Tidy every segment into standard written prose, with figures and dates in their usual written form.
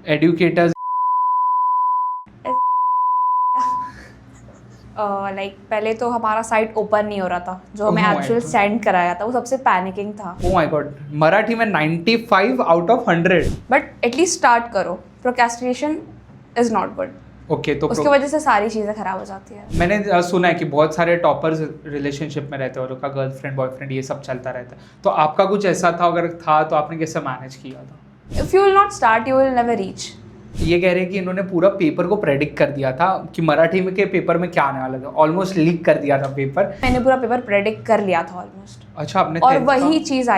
Educators like पहले तो हमारा साइट ओपन नहीं हो रहा था, जो हमें Oh my actual God. Send कराया था वो सबसे पैनिकिंग था। ओ माय गॉड, मराठी में 95 out of 100। But at least start करो, procrastination is not good. Okay, तो उसकी वजह से सारी चीज़ें खराब हो जाती है। मैंने सुना है कि बहुत सारे टॉपर्स रिलेशनशिप में रहते हैं और उनका गर्लफ्रेंड बॉयफ्रेंड ये सब चलता रहता है, तो आपका कुछ ऐसा था? अगर था तो आपने कैसे मैनेज किया था? If you will not start you will never reach. ये कह रहे हैं कि इन्होंने पूरा पेपर को प्रेडिक्ट कर दिया था कि मराठी में के पेपर में क्या आने वाला था, ऑलमोस्ट लीक कर दिया था पेपर। मैंने पूरा पेपर प्रेडिक्ट कर लिया था ऑलमोस्ट। अच्छा, आपने और 10th का- वही चीज़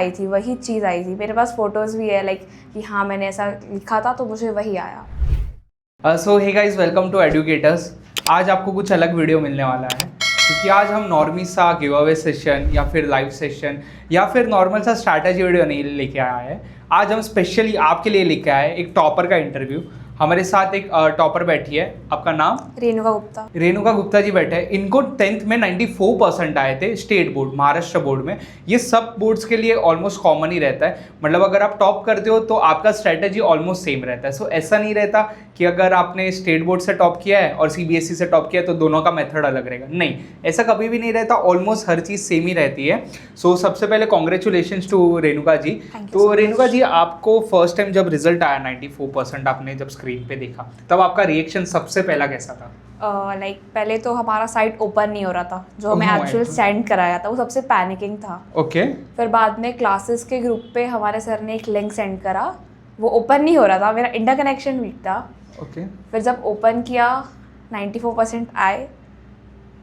आई थी। मेरे पास फोटोज भी है, लाइक कि हाँ मैंने ऐसा लिखा था तो मुझे वही आया। So hey guys, welcome to educators. आज आपको कुछ अलग वीडियो मिलने वाला है क्योंकि आज हम नॉर्मी सा गिव अवे सेशन या फिर लाइव सेशन या फिर नॉर्मल सा स्ट्रैटेजी वीडियो नहीं लेके आया है। आज हम स्पेशली आपके लिए लेके आए एक टॉपर का इंटरव्यू। हमारे साथ एक टॉपर बैठी है। आपका नाम? रेणुका गुप्ता। रेणुका गुप्ता जी बैठे हैं। इनको 10th में 94% आए थे स्टेट बोर्ड, महाराष्ट्र बोर्ड में। ये सब बोर्ड्स के लिए ऑलमोस्ट कॉमन ही रहता है, मतलब अगर आप टॉप करते हो तो आपका स्ट्रैटेजी ऑलमोस्ट सेम रहता है। सो ऐसा नहीं रहता कि अगर आपने स्टेट बोर्ड से टॉप किया है और सीबीएसई से टॉप किया है तो दोनों का मेथड अलग रहेगा। नहीं, ऐसा कभी भी नहीं रहता, ऑलमोस्ट हर चीज़ सेम ही रहती है। सो सबसे पहले कॉन्ग्रेचुलेशन टू रेणुका जी। तो रेणुका जी, आपको फर्स्ट टाइम जब रिजल्ट आया 94% आपने जब स्क्रीन पे देखा, तब आपका रिएक्शन सबसे पहला कैसा था? लाइक पहले तो हमारा साइट ओपन नहीं हो रहा था, जो हमें Oh my actual God. Send कराया था वो सबसे पैनिकिंग था। ओके। फिर बाद में क्लासेस के ग्रुप पे हमारे सर ने एक लिंक सेंड करा, वो ओपन नहीं हो रहा था, मेरा इंटरकनेक्शन वीक था। ओके। फिर जब ओपन किया 94% आए।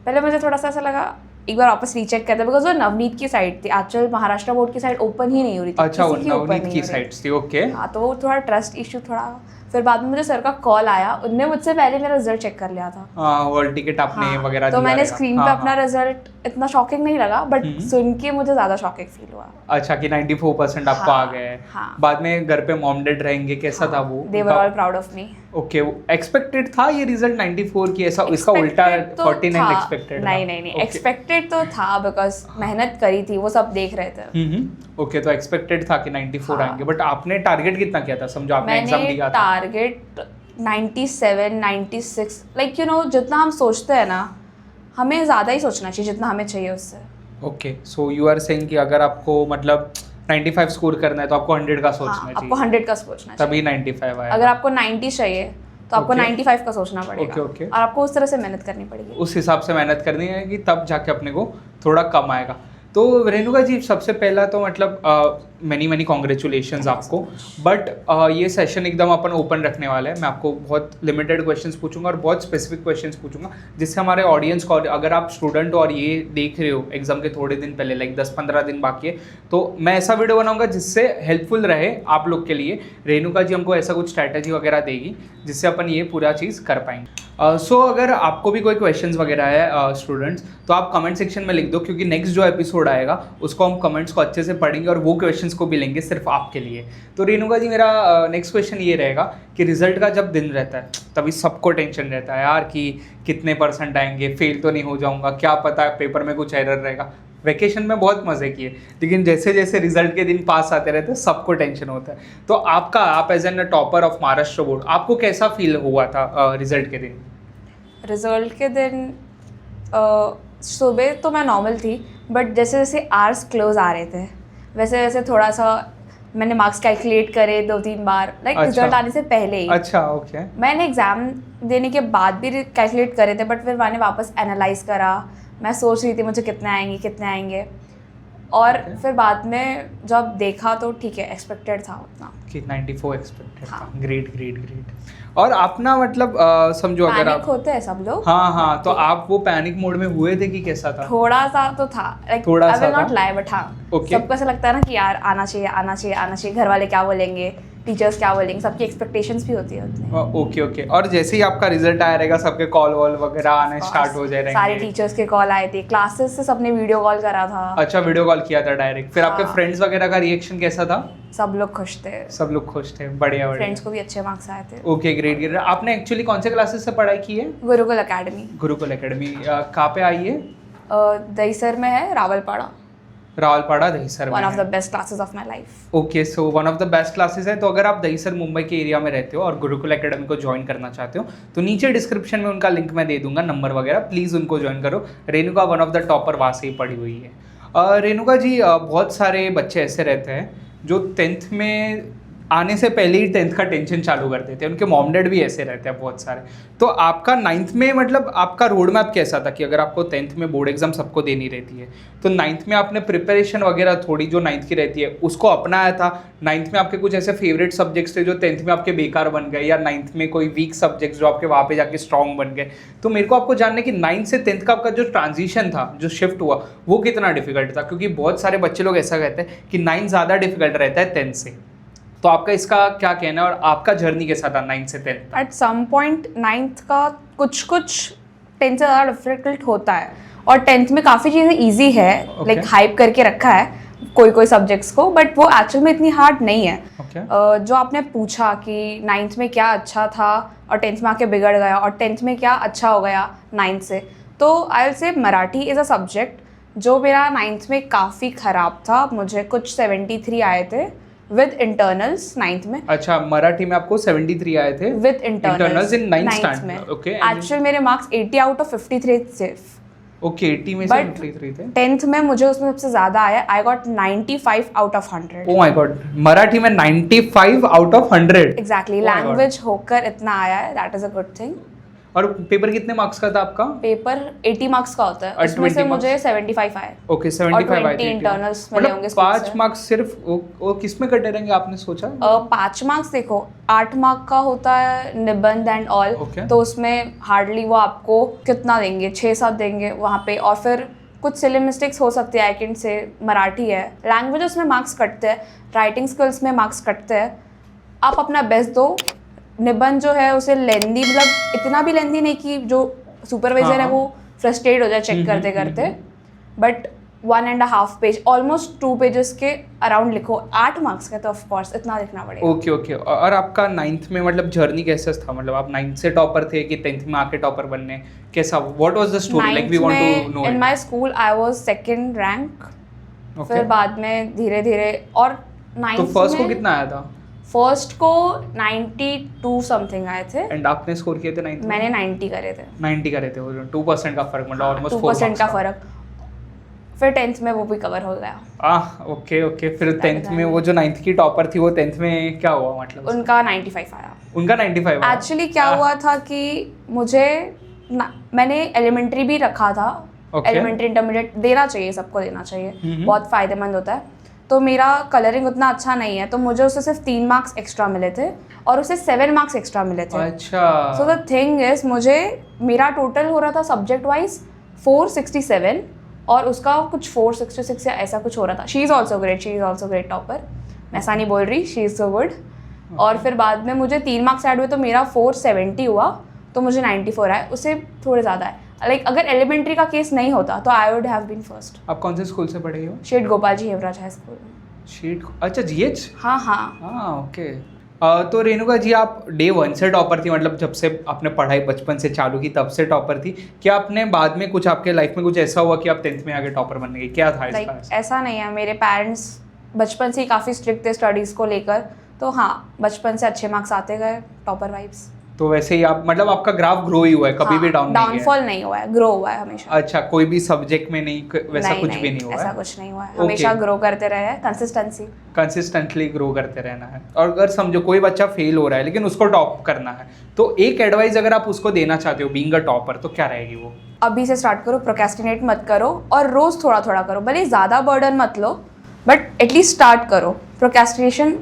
पहले मुझे थोड़ा सा ऐसा लगा एक बार वापस रीचेक करते, बिकॉज वो नवनीत की साइट थी, एक्चुअल महाराष्ट्र बोर्ड की साइट ओपन ही नहीं हो रही थी। अच्छा, किसी की open नवनीत नहीं की हो रही। साइट्स थी। ओके। हाँ, तो वो थोड़ा ट्रस्ट इशू थोड़ा। फिर बाद में मुझे सर का कॉल आया, उनने मुझसे पहले मेरा रिजल्ट चेक कर लिया था। हॉल टिकट आपने हाँ, वगैरह तो दिया मैंने रहेगा। स्क्रीन पे हाँ, अपना हाँ। रिजल्ट इतना शॉकिंग नहीं लगा, बट सुन के मुझे ज़्यादा शॉकिंग फील हुआ। अच्छा, कि 94% आपको आ हाँ, गए। हाँ। बाद में घर पे मॉम डैड रहेंगे, कैसा था वो? They were all proud of me. Okay, expected था ये रिजल्ट 94 की? ऐसा इसका उल्टा 49 एक्सपेक्टेड? नहीं, एक्सपेक्टेड तो था, बिकॉज मेहनत करी थी, वो सब देख रहे थे। ओके, तो एक्सपेक्टेड था कि 94 हाँ। आएंगे, बट आपने टारगेट कितना किया था? समझो आपने एग्जाम मैंने दिया था। टारगेट 97, 96, लाइक यू नो, जितना हम सोचते हैं ना, हमें ज़्यादा ही सोचना चाहिए जितना हमें चाहिए उससे। Okay, so you are saying कि अगर आपको मतलब 95 स्कोर करना है तो आपको 100 का सोचना हाँ, चाहिए, आपको 100 का सोचना चाहिए। तभी 95 आएगा। अगर आपको 90 चाहिए तो आपको Okay. 95 का सोचना पड़ेगा। Okay. और आपको उस तरह से मेहनत करनी पड़ेगी। उस हिसाब से मेहनत करनी है कि तब जाके अपने को थोड़ा कम आएगा। तो रेणुका जी, सबसे पहला तो मतलब मैनी कॉन्ग्रेचुलेशंस आपको। बट ये सेशन एकदम अपन ओपन रखने वाला है। मैं आपको बहुत लिमिटेड क्वेश्चंस पूछूंगा और बहुत स्पेसिफिक क्वेश्चंस पूछूंगा, जिससे हमारे ऑडियंस को, अगर आप स्टूडेंट हो और ये देख रहे हो एग्जाम के थोड़े दिन पहले, लाइक 10-15 दिन बाकी है, तो मैं ऐसा वीडियो बनाऊंगा जिससे हेल्पफुल रहे आप लोग के लिए। रेणुका जी हमको ऐसा कुछ स्ट्रैटेजी वगैरह देगी जिससे अपन ये पूरा चीज़ कर पाएंगे। सो अगर आपको भी कोई क्वेश्चंस वगैरह है स्टूडेंट्स, तो आप कमेंट सेक्शन में लिख दो, क्योंकि नेक्स्ट जो एपिसोड आएगा उसको हम कमेंट्स को अच्छे से पढ़ेंगे और वो क्वेश्चंस को भी लेंगे सिर्फ आपके लिए। तो रेणुका जी, मेरा नेक्स्ट क्वेश्चन ये रहेगा कि रिजल्ट का जब दिन रहता है तभी सबको टेंशन रहता है यार कि कितने परसेंट आएंगे, फेल तो नहीं हो जाऊंगा, क्या पता पेपर में कुछ एरर रहेगा। वेकेशन में बहुत मज़े किए, लेकिन जैसे जैसे रिजल्ट के दिन पास आते रहते हैं सबको टेंशन होता है। तो आप as an topper of Maharashtra board, आपको कैसा फील हुआ था रिजल्ट के दिन? रिजल्ट के दिन सुबह तो मैं नॉर्मल थी, बट जैसे जैसे आवर्स क्लोज आ रहे थे वैसे वैसे थोड़ा सा मैंने मार्क्स कैलकुलेट करे 2-3 बार, लाइक अच्छा। रिजल्ट आने से पहले ही। अच्छा, ओके। मैंने एग्ज़ाम देने के बाद भी कैलकुलेट करे थे, बट फिर मैंने वापस एनालाइज करा। मैं सोच रही थी मुझे कितने आएंगे, और फिर बाद में जब देखा तो ठीक है, एक्सपेक्टेड था उतना कि 94 एक्सपेक्टेड था। हाँ। ग्रेट। और अपना मतलब समझो अगर पैनिक आप, होते हैं सब लोग। हाँ, तो आप वो पैनिक मोड में हुए थे कि कैसा था? थोड़ा सा तो था, लाइक थोड़ा आई सा विल नॉट था? लाई, बट हाँ, Okay. सबको ऐसा लगता है ना कि यार आना चाहिए, घर वाले क्या बोलेंगे, टीचर्स क्या बोलेंगे, सबकी एक्सपेक्टेशंस भी होती है उतनी। ओके। और जैसे ही आपका रिजल्ट आया रहेगा सबके कॉल वॉल वगैरह आने स्टार्ट हो जाए सारे रहेंगे। टीचर्स के कॉल आए थे, क्लासेस से सबने वीडियो कॉल करा था। अच्छा, वीडियो कॉल किया था डायरेक्ट? फिर आपके हाँ। फ्रेंड्स वगैरह का रिएक्शन कैसा था? सब लोग खुश थे, सब लोग खुश थे। बढ़िया। फ्रेंड्स को भी अच्छे मार्क्स आए थे। Okay, great. आपने एक्चुअली कौन से क्लासेस से पढ़ाई की है? गुरुकुल एकेडमी। गुरुकुल एकेडमी कहाँ पे आई है? दहीसर में है, रावलपाड़ा। रावलपाड़ा दहीसर में वन ऑफ है। The best classes of my life. Okay, so one of the best classes है। तो अगर आप दहीसर मुंबई के एरिया में रहते हो और गुरुकुल एकेडमी को ज्वाइन करना चाहते हो तो नीचे डिस्क्रिप्शन में उनका लिंक मैं दे दूंगा, नंबर वगैरह, प्लीज़ उनको ज्वाइन करो। Renuka one of the topper वहाँ से ही पढ़ी हुई है। रेणुका जी, बहुत सारे बच्चे ऐसे रहते हैं जो 10th में आने से पहले ही 10th का टेंशन चालू कर देते हैं, उनके मॉम डैड भी ऐसे रहते हैं बहुत सारे। तो आपका 9th में मतलब आपका रोड मैप कैसा था कि अगर आपको 10th में बोर्ड एग्जाम सबको देनी रहती है तो 9th में आपने प्रिपरेशन वगैरह थोड़ी जो 9th की रहती है उसको अपनाया था? 9th में आपके कुछ ऐसे फेवरेट सब्जेक्ट्स थे जो 10th में आपके बेकार बन गए, या 9th में कोई वीक सब्जेक्ट्स जो आपके वहाँ पे जाके स्ट्रॉन्ग बन गए? तो मेरे को आपको जानना है कि 9th से 10th का आपका जो ट्रांजिशन था, जो शिफ्ट हुआ, वो कितना डिफिकल्ट था? क्योंकि बहुत सारे बच्चे लोग ऐसा कहते हैं कि 9th ज़्यादा डिफिकल्ट रहता है 10th से। तो आपका इसका क्या कहना है और आपका जर्नी कैसा था 9th से 10th? At some point 9th का कुछ 10th से ज़्यादा डिफिकल्ट होता है, और 10th में काफ़ी चीज़ें ईजी है, लाइक हाइप करके रखा है कोई सब्जेक्ट्स को, बट वो एक्चुअल में इतनी हार्ड नहीं है। जो आपने पूछा कि 9th में क्या अच्छा था और 10th में आके बिगड़ गया, और 10th में क्या अच्छा हो गया 9th से, तो I will say Marathi is a subject जो मेरा 9th में काफ़ी ख़राब था। मुझे कुछ 73 आए थे विद इंटरनल्स 9th में। अच्छा, मराठी में आपको 73 आए थे with internals in 9th 9th standard में। ओके। एक्चुअल मेरे मार्क्स 80 आउट ऑफ 53 सिर्फ। ओके, 80 में से 53 थे। 10th में मुझे उसमें सबसे ज़्यादा आया, I got 95 out of 100। Oh my God, Marathi में 95 आउट ऑफ 100? एग्जैक्टली, लैंग्वेज होकर इतना आया है, that is a good thing. और पेपर कितने मार्क्स का था आपका? पेपर 80 मार्क्स का होता है, और उसमें से 20 मुझे 75 आए। ओके, 75 आए 20 थे। इंटरनल्स मिले होंगे मतलब 5 मार्क्स सिर्फ वो किस में कटे रहेंगे आपने सोचा? 5 मार्क्स देखो, 8 मार्क का होता है निबंध एंड ऑल, Okay. तो उसमें हार्डली वो आपको कितना देंगे, 6-7 देंगे वहाँ पे, और फिर कुछ सिली मिस्टेक्स हो सकती है, आई कैन से मराठी है, लैंग्वेजेस में मार्क्स कटते हैं, राइटिंग स्किल्स में मार्क्स कटते हैं। आप अपना बेस्ट दो। निबंध जो है उसे लेंदी, मतलब इतना भी लेंदी नहीं कि जो सुपरवाइजर है वो फ्रस्ट्रेट हो जाए चेक करते करते, बट 1.5 पेज, ऑलमोस्ट 2 पेजेस के अराउंड लिखो, 8 मार्क्स का, तो ऑफ कोर्स इतना लिखना पड़ेगा। Okay okay. और आपका 9th में मतलब जर्नी कैसा था? मतलब आप 9th से टॉपर थे कि 10th में आके टॉपर बनने, कैसा, what was the story, like we want to know. In my school I was second rank, फिर बाद में धीरे धीरे, और 9th तो फर्स्ट को कितना आया था? फर्स्ट को 92 समथिंग आए थे। एंड आपने स्कोर किए थे 9th में? मैंने 90 करे थे। 90 करे थे, 2% का फर्क, मतलब ऑलमोस्ट 2% का फर्क। फिर 10th में वो भी कवर हो गया। Okay okay. फिर 10th में वो जो 9th की टॉपर थी वो 10th में क्या हुआ, मतलब उनका 95 आया। उनका 95 आया? एक्चुअली क्या हुआ था कि मैंने एलिमेंट्री भी रखा था, एलिमेंट्री इंटरमीडिएट देना चाहिए, सबको देना चाहिए, बहुत फायदेमंद होता है। तो मेरा कलरिंग उतना अच्छा नहीं है, तो मुझे उससे सिर्फ 3 मार्क्स एक्स्ट्रा मिले थे और उससे 7 मार्क्स एक्स्ट्रा मिले थे। अच्छा। सो द थिंग इज, मुझे मेरा टोटल हो रहा था सब्जेक्ट वाइज 467 और उसका कुछ 466 या ऐसा कुछ हो रहा था। She is also great topper, मैं ऐसा नहीं बोल रही, शी इज़ सो गुड। और फिर बाद में मुझे 3 मार्क्स ऐड हुए तो मेरा 470 हुआ, तो मुझे 94 आए, उससे थोड़े ज़्यादा है। लाइक अगर एलिमेंट्री का केस नहीं होता तो I would have been first. आप कौन से स्कूल से पढ़े हो? Seth Gopal ji Hevraj high school. शेठ, अच्छा, जीएच? हाँ। ओके। तो रेणुका जी, आप डे 1 से टॉपर थी, मतलब जब से आपने पढ़ाई बचपन से चालू की तब से टॉपर थी? क्या आपने बाद में कुछ, आपके लाइफ में कुछ ऐसा हुआ कि आप 10th में आगे टॉपर बनने गई, क्या था इसका? ऐसा नहीं है, मेरे पेरेंट्स बचपन से ही काफ़ी स्ट्रिक्ट थे स्टडीज़ को लेकर, तो हाँ, बचपन से अच्छे मार्क्स आते गए, टॉपर वाइब्स। तो वैसे ही आप, मतलब आपका ग्राफ ग्रो ही हुआ है, कभी भी डाउनफॉल नहीं हुआ है, ग्रो हुआ है हमेशा। अच्छा, कोई भी सब्जेक्ट में नहीं, वैसा कुछ भी नहीं हुआ है? ऐसा कुछ नहीं हुआ है, हमेशा ग्रो करते रहे हैं, कंसिस्टेंटली ग्रो करते रहना है। और अगर समझो कोई बच्चा फेल हो रहा है लेकिन उसको टॉप करना है, तो एक एडवाइस अगर आप उसको देना चाहते हो बीइंग अ टॉपर, तो क्या रहेगी वो? अभी से स्टार्ट करो, प्रोक्रेस्टिनेट मत करो, और रोज थोड़ा थोड़ा करो, भले ज़्यादा बर्डन मत लो, बट एटलीस्ट स्टार्ट करो। Procrastination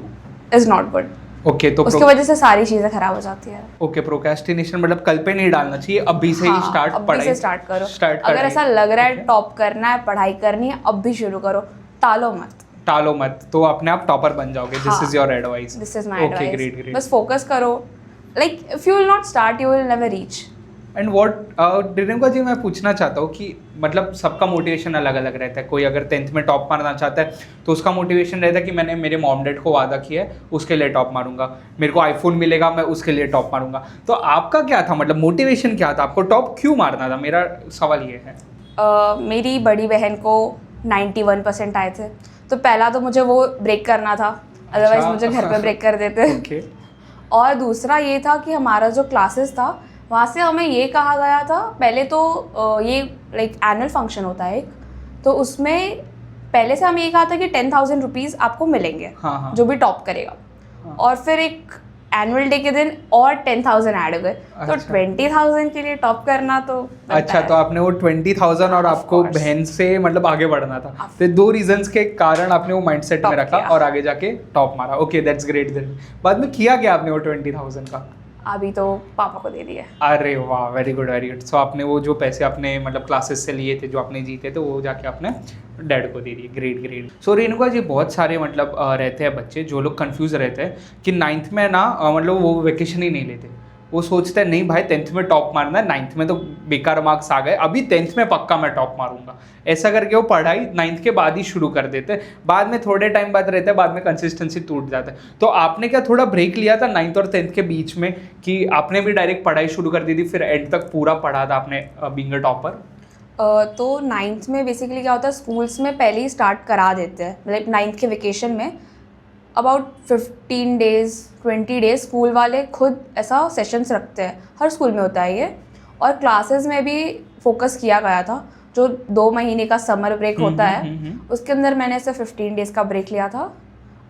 is not good. Okay, तो उसकी वजह से सारी चीजें खराब हो जाती है। ओके, प्रोक्रेस्टिनेशन मतलब कल पे नहीं डालना चाहिए, अभी से ही स्टार्ट, अभी से स्टार्ट करो। अगर ऐसा लग रहा है टॉप करना है, पढ़ाई करनी है, अब भी शुरू करो, टालो मत, तो अपने आप टॉपर बन जाओगे। This is your advice? This is my advice. Great. बस फोकस करो, like if you will not start you will never reach. And what Renuka ji, मैं पूछना चाहता हूँ कि मतलब सबका मोटिवेशन अलग अलग रहता है। कोई अगर 10th में टॉप मारना चाहता है तो उसका मोटिवेशन रहता है कि मैंने मेरे मॉम डैड को वादा किया है, उसके लिए टॉप मारूंगा, मेरे को आईफोन मिलेगा, मैं उसके लिए टॉप मारूंगा। तो आपका क्या था, मतलब मोटिवेशन क्या था, आपको टॉप क्यों मारना था? मेरा सवाल ये है। मेरी बड़ी बहन को 91% आए थे। तो पहला तो मुझे वो ब्रेक करना था, अदरवाइज अच्छा। मुझे घर पे ब्रेक कर देते। ओके। और दूसरा ये था कि हमारा जो क्लासेस था वहाँ से हमें ये कहा गया था, पहले तो ये लाइक एनुअल फंक्शन होता है एक, तो उसमें पहले से हमें ये कहा था कि 10,000 रुपीज़ आपको मिलेंगे, हाँ, हाँ। जो भी टॉप करेगा। हाँ। और फिर एक एनुअल डे के दिन और 10,000 ऐड हो गए, तो अच्छा। 20,000 के लिए टॉप करना तो बनता अच्छा, है। तो आपने वो 20,000 और Of आपको course. बहन से मतलब आगे बढ़ना था, Of तो 2 रीजंस के कारण आपने वो माइंडसेट में Top रखा किया। और आगे जाके टॉप मारा। Okay, that's great. देन बाद में किया क्या आपने वो 20,000 का? अभी तो पापा को दे दिए। अरे वाह, वेरी गुड वेरी गुड। सो आपने वो जो पैसे आपने मतलब क्लासेस से लिए थे, जो आपने जीते थे, वो जाके आपने डैड को दे दिए। Great great. So Renuka ji, बहुत सारे मतलब रहते हैं बच्चे जो लोग कंफ्यूज रहते हैं कि 9th में ना मतलब वो वेकेशन ही नहीं लेते। वो सोचते हैं नहीं भाई 10th में टॉप मारना है, 9th में तो बेकार मार्क्स आ गए, अभी 10th में पक्का मैं टॉप मारूंगा। ऐसा करके वो पढ़ाई 9th के बाद ही शुरू कर देते हैं। बाद में थोड़े टाइम बाद रहता है, बाद में कंसिस्टेंसी टूट जाता है। तो आपने क्या थोड़ा ब्रेक लिया था 9th और 10th के बीच में, कि आपने भी डायरेक्ट पढ़ाई शुरू कर दी थी, फिर एंड तक पूरा पढ़ा था आपने बीइंग अ टॉपर? तो 9th में बेसिकली क्या होता है, स्कूल्स में पहले ही स्टार्ट करा देते हैं, मतलब 9th के वेकेशन में अबाउट 15 डेज़ 20 डेज़ स्कूल वाले खुद ऐसा सेशंस रखते हैं, हर स्कूल में होता है ये। और क्लासेस में भी फोकस किया गया था, जो 2 महीने का समर ब्रेक होता है उसके अंदर मैंने ऐसे 15 डेज़ का ब्रेक लिया था।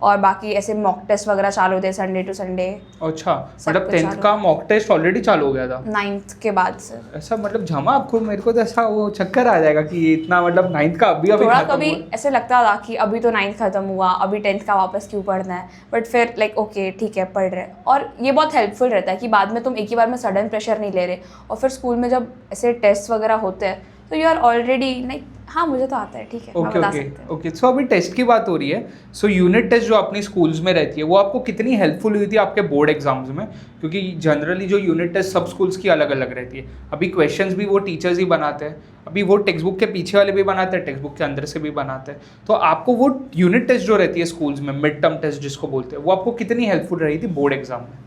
और बाकी ऐसे मॉक टेस्ट वगैरह चालू थे संडे टू संडे। अच्छा, सब मतलब कुछ 10th चालू का मॉक टेस्ट ऑलरेडी चालू हो गया था 9th के बाद से। ऐसा? मतलब जमा आपको, मेरे को तो ऐसा वो चक्कर आ जाएगा कि ये इतना मतलब 9th का अभी थोड़ा खत्म कभी हुआ है। ऐसे लगता था कि अभी तो 9th खत्म हुआ, अभी 10th का वापस क्यों पढ़ना है, बट फिर लाइक ओके ठीक है पढ़ रहे। और ये बहुत हेल्पफुल रहता है कि बाद में तुम एक ही बार में सडन प्रेशर नहीं ले रहे, और फिर स्कूल में जब ऐसे टेस्ट वगैरह होते हैं तो यू आर ऑलरेडी लाइक हाँ मुझे तो आता है, ठीक है मैं ओके बता ओके सकती हूँ। ओके। सो अभी टेस्ट की बात हो रही है। सो यूनिट टेस्ट जो अपनी स्कूल्स में रहती है, वो आपको कितनी हेल्पफुल हुई थी आपके बोर्ड एग्जाम्स में? क्योंकि जनरली जो यूनिट टेस्ट सब स्कूल्स की अलग अलग रहती है। अभी क्वेश्चंस भी वो टीचर्स ही बनाते हैं, अभी वो टेक्स्ट बुक के पीछे वाले भी बनाते हैं, टेक्स्ट बुक के अंदर से भी बनाते हैं। तो आपको वो यूनिट टेस्ट जो रहती है स्कूल्स में, मिड टर्म टेस्ट जिसको बोलते हैं, वो आपको कितनी हेल्पफुल रही थी बोर्ड एग्जाम में?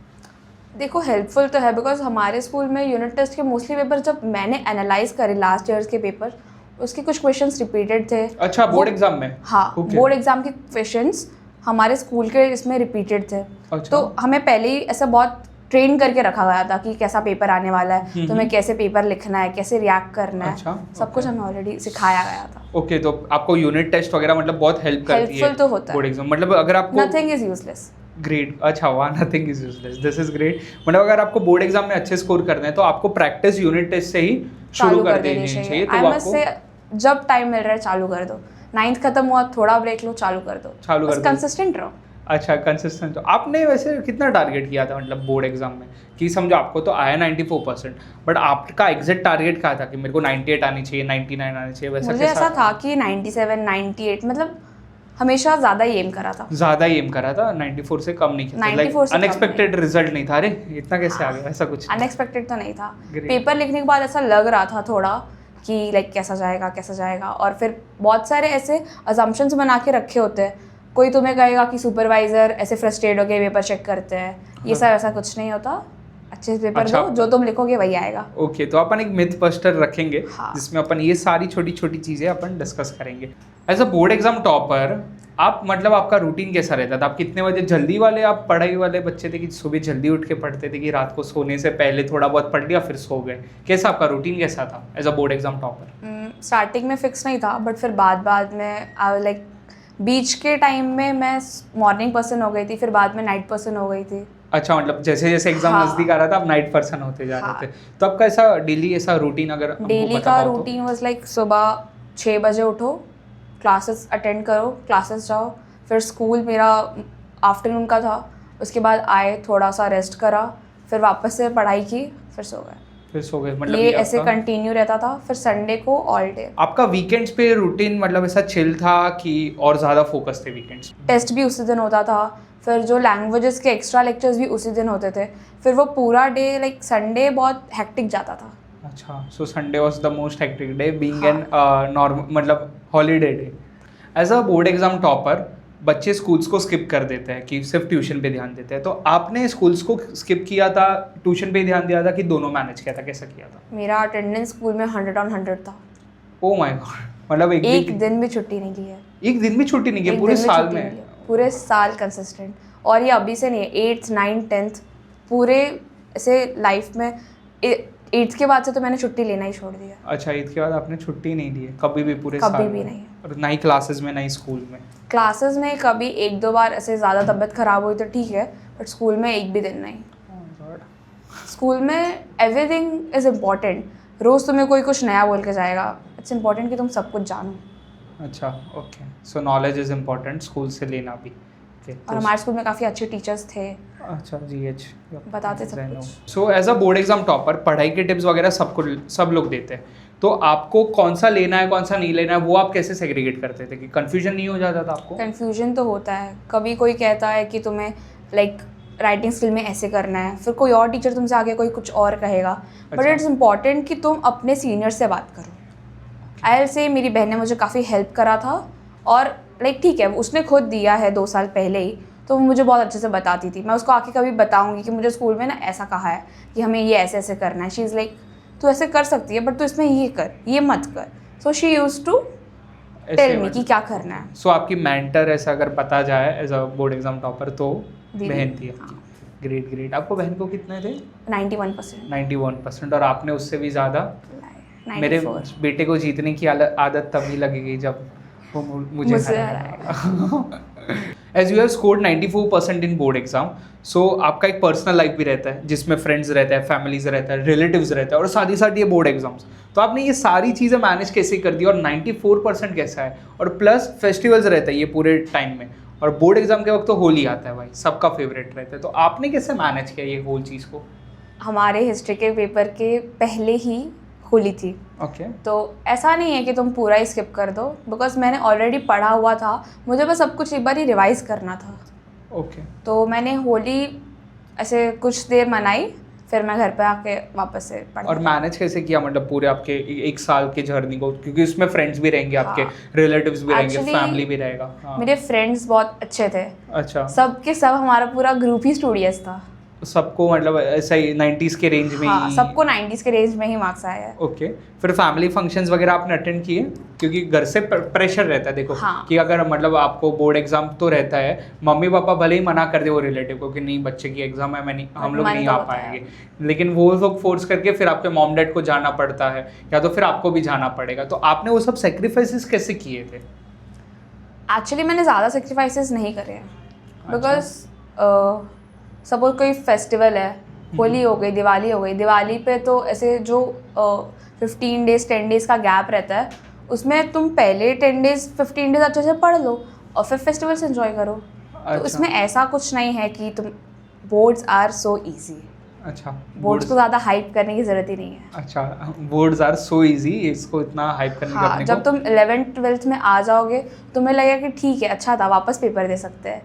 देखो हेल्पफुल तो है, बिकॉज हमारे स्कूल में यूनिट टेस्ट के मोस्टली पेपर जब मैंने एनालाइज करे लास्ट ईयर्स के पेपर, उसके कुछ क्वेश्चंस रिपीटेड थे। अच्छा, बोर्ड एग्जाम में? हाँ, Okay. बोर्ड एग्जाम के क्वेश्चंस हमारे स्कूल के इसमें रिपीटेड थे। अच्छा। तो हमें पहले ही ऐसा बहुत ट्रेन करके रखा गया था कि कैसा पेपर आने वाला है, तुम्हें कैसे पेपर लिखना है, कैसे रिएक्ट करना है। अच्छा, सब कुछ हमें ऑलरेडी सिखाया गया था। ओके, तो आपको यूनिट टेस्ट वगैरह मतलब बहुत हेल्प करती है? Helpful तो होता है। बोर्ड एग्जाम मतलब अगर आपको नथिंग इज यूजलेस। ग्रेट। अच्छा, वाह, nothing is useless, this is great. मतलब अगर आपको बोर्ड एग्जाम में अच्छे स्कोर करने हैं तो आपको प्रैक्टिस यूनिट टेस्ट से ही शुरू कर देनी चाहिए। तो आई वो मस्ट आपको से जब टाइम मिल रहा है चालू कर दो। 9th खत्म हुआ, थोड़ा ब्रेक लो, चालू कर दो, चालू कर दो। कंसिस्टेंट रहो। अच्छा, कंसिस्टेंट। तो आपने वैसे कितना टारगेट किया था मतलब बोर्ड एग्जाम में? कि समझो आपको तो आया 94%, बट आपका एग्जैक्ट टारगेट क्या था कि मेरे को 98 आनी चाहिए, 99 आनी चाहिए, वैसा मुझे कैसा ऐसा था कि 97 98 मतलब हमेशा ज़्यादा ही एम करा था। ज़्यादा ही एम करा था, 94 से कम नहीं किया? 94 से कम अनएक्सपेक्टेड रिजल्ट नहीं था? अरे इतना कैसे आ गया? ऐसा कुछ अनएक्सपेक्टेड तो नहीं था। Great. पेपर लिखने के बाद ऐसा लग रहा था थोड़ा कि लाइक कैसा जाएगा, और फिर बहुत सारे ऐसे अजम्पशंस बना के रखे होते हैं। कोई तुम्हें कहेगा कि सुपरवाइजर ऐसे फ्रस्ट्रेट होके पेपर चेक करते हैं, ये सब ऐसा कुछ नहीं होता। अच्छे से पेपर अच्छा। दो, जो तुम लिखोगे वही आएगा। ओके, तो अपन एक मिथ बस्टर रखेंगे हाँ। जिसमें अपन ये सारी छोटी छोटी चीज़ें अपन डिस्कस करेंगे। As a board exam topper आप मतलब आपका रूटीन कैसा रहता था? आप कितने बजे जल्दी वाले आप पढ़ाई वाले बच्चे थे कि सुबह जल्दी उठ के पढ़ते थे, कि रात को सोने से पहले थोड़ा बहुत पढ़ लिया फिर सो गए? कैसा आपका रूटीन कैसा था as a board exam topper? Starting में फिक्स नहीं था, बट फिर बाद में लाइक बीच के टाइम में मैं मॉर्निंग पर्सन हो गई थी, फिर बाद में नाइट पर्सन हो गई थी। अच्छा, मतलब जैसे जैसे एग्जाम हाँ। नजदीक आ रहा था आप नाइट पर्सन होते जा हाँ। रहे थे। तो आपका ऐसा डेली ऐसा रूटीन अगर हमको डेली बता का पाओ तो? रूटीन वाज लाइक सुबह 6 बजे उठो, क्लासेस अटेंड करो, क्लासेस जाओ, फिर स्कूल मेरा आफ्टरनून का था, उसके बाद आए थोड़ा सा रेस्ट करा, फिर वापस से पढ़ाई की, फिर सो गए। फिर सो गए मतलब ये ऐसे आपका- कंटिन्यू रहता था। फिर संडे को ऑल डे। आपका वीकेंड्स पे रूटीन मतलब ऐसा चिल था कि और ज़्यादा फोकस थे वीकेंड्स? टेस्ट भी उसी दिन होता था, फिर जो लैंग्वेजेस के एक्स्ट्रा लेक्चर्स भी उसी दिन होते थे, फिर वो पूरा डे लाइक संडे बहुत हेक्टिक जाता था। अच्छा, so Sunday was the most hectic day being an normal मतलब holiday day. As a board exam topper बच्चे स्कूल्स को स्किप कर देते हैं कि सिर्फ ट्यूशन पे ध्यान देते हैं, तो आपने स्कूल्स को स्किप किया था, ट्यूशन पे ध्यान दिया था, कि दोनों मैनेज किया था? कैसा किया था? मेरा अटेंडेंस स्कूल में 100 on 100 था। ओ माय गॉड, मतलब एक दिन भी छुट्टी नहीं ली है, एक दिन भी छुट्टी नहीं की एक पूरे दिन भी साल छुट्टी में? नहीं ली है, पूरे साल कंसिस्टेंट। और ये अभी से नहीं है, 8th 9th 10th पूरे ऐसे लाइफ में 8th के बाद से तो मैंने छुट्टी लेना ही छोड़ दिया, अच्छा, ईद के बाद आपने छुट्टी नहीं ली है कभी भी पूरे कभी साल भी में? नहीं। और ना ही क्लासेस में ना ही स्कूल में? क्लासेस में कभी 1-2 बार ऐसे ज़्यादा तबीयत ख़राब हुई तो ठीक है, बट स्कूल में एक भी दिन नहीं। स्कूल में एवरीथिंग इज़ इम्पॉर्टेंट, रोज़ तुम्हें कोई कुछ नया बोल के जाएगा, इट्स इम्पॉर्टेंट कि तुम सब कुछ जानो। अच्छा, okay, so knowledge is important school से लेना भी। और हमारे स्कूल में काफ़ी अच्छे टीचर्स थे, अच्छा, जीएच बताते सब कुछ। So as a board exam topper पढ़ाई के टिप्स वगैरह सब लोग देते हैं, तो आपको कौन सा लेना है कौन सा नहीं लेना है वो आप कैसे सेग्रीगेट करते थे कि कंफ्यूजन नहीं हो जाता था आपको? कन्फ्यूजन तो होता है, कभी कोई कहता है कि तुम्हें लाइक राइटिंग स्किल में ऐसे करना है, फिर कोई और टीचर तुमसे आगे कोई कुछ और कहेगा, बट अच्छा। इट्स इम्पॉर्टेंट कि तुम अपने सीनियर से बात करो। आई विल से मेरी बहन ने मुझे काफ़ी हेल्प करा था, और लाइक ठीक है उसने खुद दिया है 2 साल पहले ही, तो वो मुझे बहुत अच्छे से बताती थी। मैं उसको आके कभी बताऊंगी कि मुझे स्कूल में ना ऐसा कहा है कि हमें ये ऐसे ऐसे करना है, शी इज़ लाइक तू ऐसे कर सकती है बट तू इसमें ये कर, ये मत कर। So she used to tell me कि क्या करना है। सो आपकी मेंटर ऐसा अगर पता जाए as a board exam topper तो दीदी। बहन थी आपकी? हाँ। Great great. आपको बहन को कितने थे? 91%। 91%। और आपने उससे भी ज़्यादा? 94। मेरे बेटे को जीतने की आदत तभी लगेगी जब वो मुझे हराएगा। As you have scored 94% in board exam, so आपका एक पर्सनल लाइफ भी रहता है जिसमें फ्रेंड्स रहता है, फैमिलीज रहता है, रिलेटिव्स रहता है, और साथ ही साथ ये बोर्ड एग्जाम्स, तो आपने ये सारी चीज़ें मैनेज कैसे कर दी और 94% कैसा है? और प्लस फेस्टिवल्स रहता है ये पूरे टाइम में, और बोर्ड एग्जाम के वक्त तो होली आता है भाई, सबका फेवरेट रहता है, तो आपने कैसे मैनेज किया ये होल चीज़ को? हमारे हिस्ट्री के पेपर के पहले ही होली थी, ओके। तो ऐसा नहीं है कि तुम पूरा ही स्किप कर दो, बिकॉज मैंने ऑलरेडी पढ़ा हुआ था, मुझे बस सब कुछ एक बार ही रिवाइज करना था। ओके। तो मैंने होली ऐसे कुछ देर मनाई, फिर मैं घर पे आके वापस से पढ़ा। और मैनेज कैसे किया मतलब पूरे आपके एक साल की जर्नी को, क्योंकि उसमें फ्रेंड्स भी रहेंगे आपके, हाँ। रिलेटिव्स भी रहेंगे, Actually, फैमिली भी रहेगा। हाँ। मेरे फ्रेंड्स बहुत अच्छे थे, अच्छा, सब के सब हमारा पूरा ग्रुप ही स्टूडियस था। सबको मतलब ऐसा ही 90s के रेंज में हाँ, ही? सबको 90s के रेंज में ही मार्क्स आया है। ओके। फिर फैमिली फंक्शंस वगैरह आपने अटेंड किए? क्योंकि घर से प्रेशर रहता है देखो। हाँ। कि अगर मतलब आपको बोर्ड एग्जाम तो रहता है, मम्मी पापा भले ही मना कर दे वो रिलेटिव को कि नहीं बच्चे की एग्जाम है, हम लोग मन नहीं तो आ होता है। पाएंगे, लेकिन वो लोग फोर्स करके फिर आपके मॉम डैड को जाना पड़ता है, या तो फिर आपको भी जाना पड़ेगा, तो आपने वो सब सेक्रीफाइसेस कैसे किए थे? एक्चुअली मैंने ज़्यादा सेक्रीफाइसेस नहीं करे हैं, बिकॉज सपोज कोई फेस्टिवल है, होली हो गई, दिवाली हो गई, दिवाली पे तो ऐसे जो 15 डेज 10 डेज का गैप रहता है, उसमें तुम पहले 10 डेज 15 डेज अच्छे से पढ़ लो और फिर फेस्टिवल्स एंजॉय करो। तो इसमें ऐसा कुछ नहीं है कि तुम, बोर्ड्स आर सो ईजी। अच्छा, बोर्ड्स को ज़्यादा हाइप करने की ज़रूरत ही नहीं है। अच्छा, बोर्ड्स आर सो इजी, इसको इतना हाइप करने का हाँ, अपने जब को? तुम 11th 12th में आ जाओगे तुम्हें लगेगा कि ठीक है अच्छा था, वापस पेपर दे सकते हैं।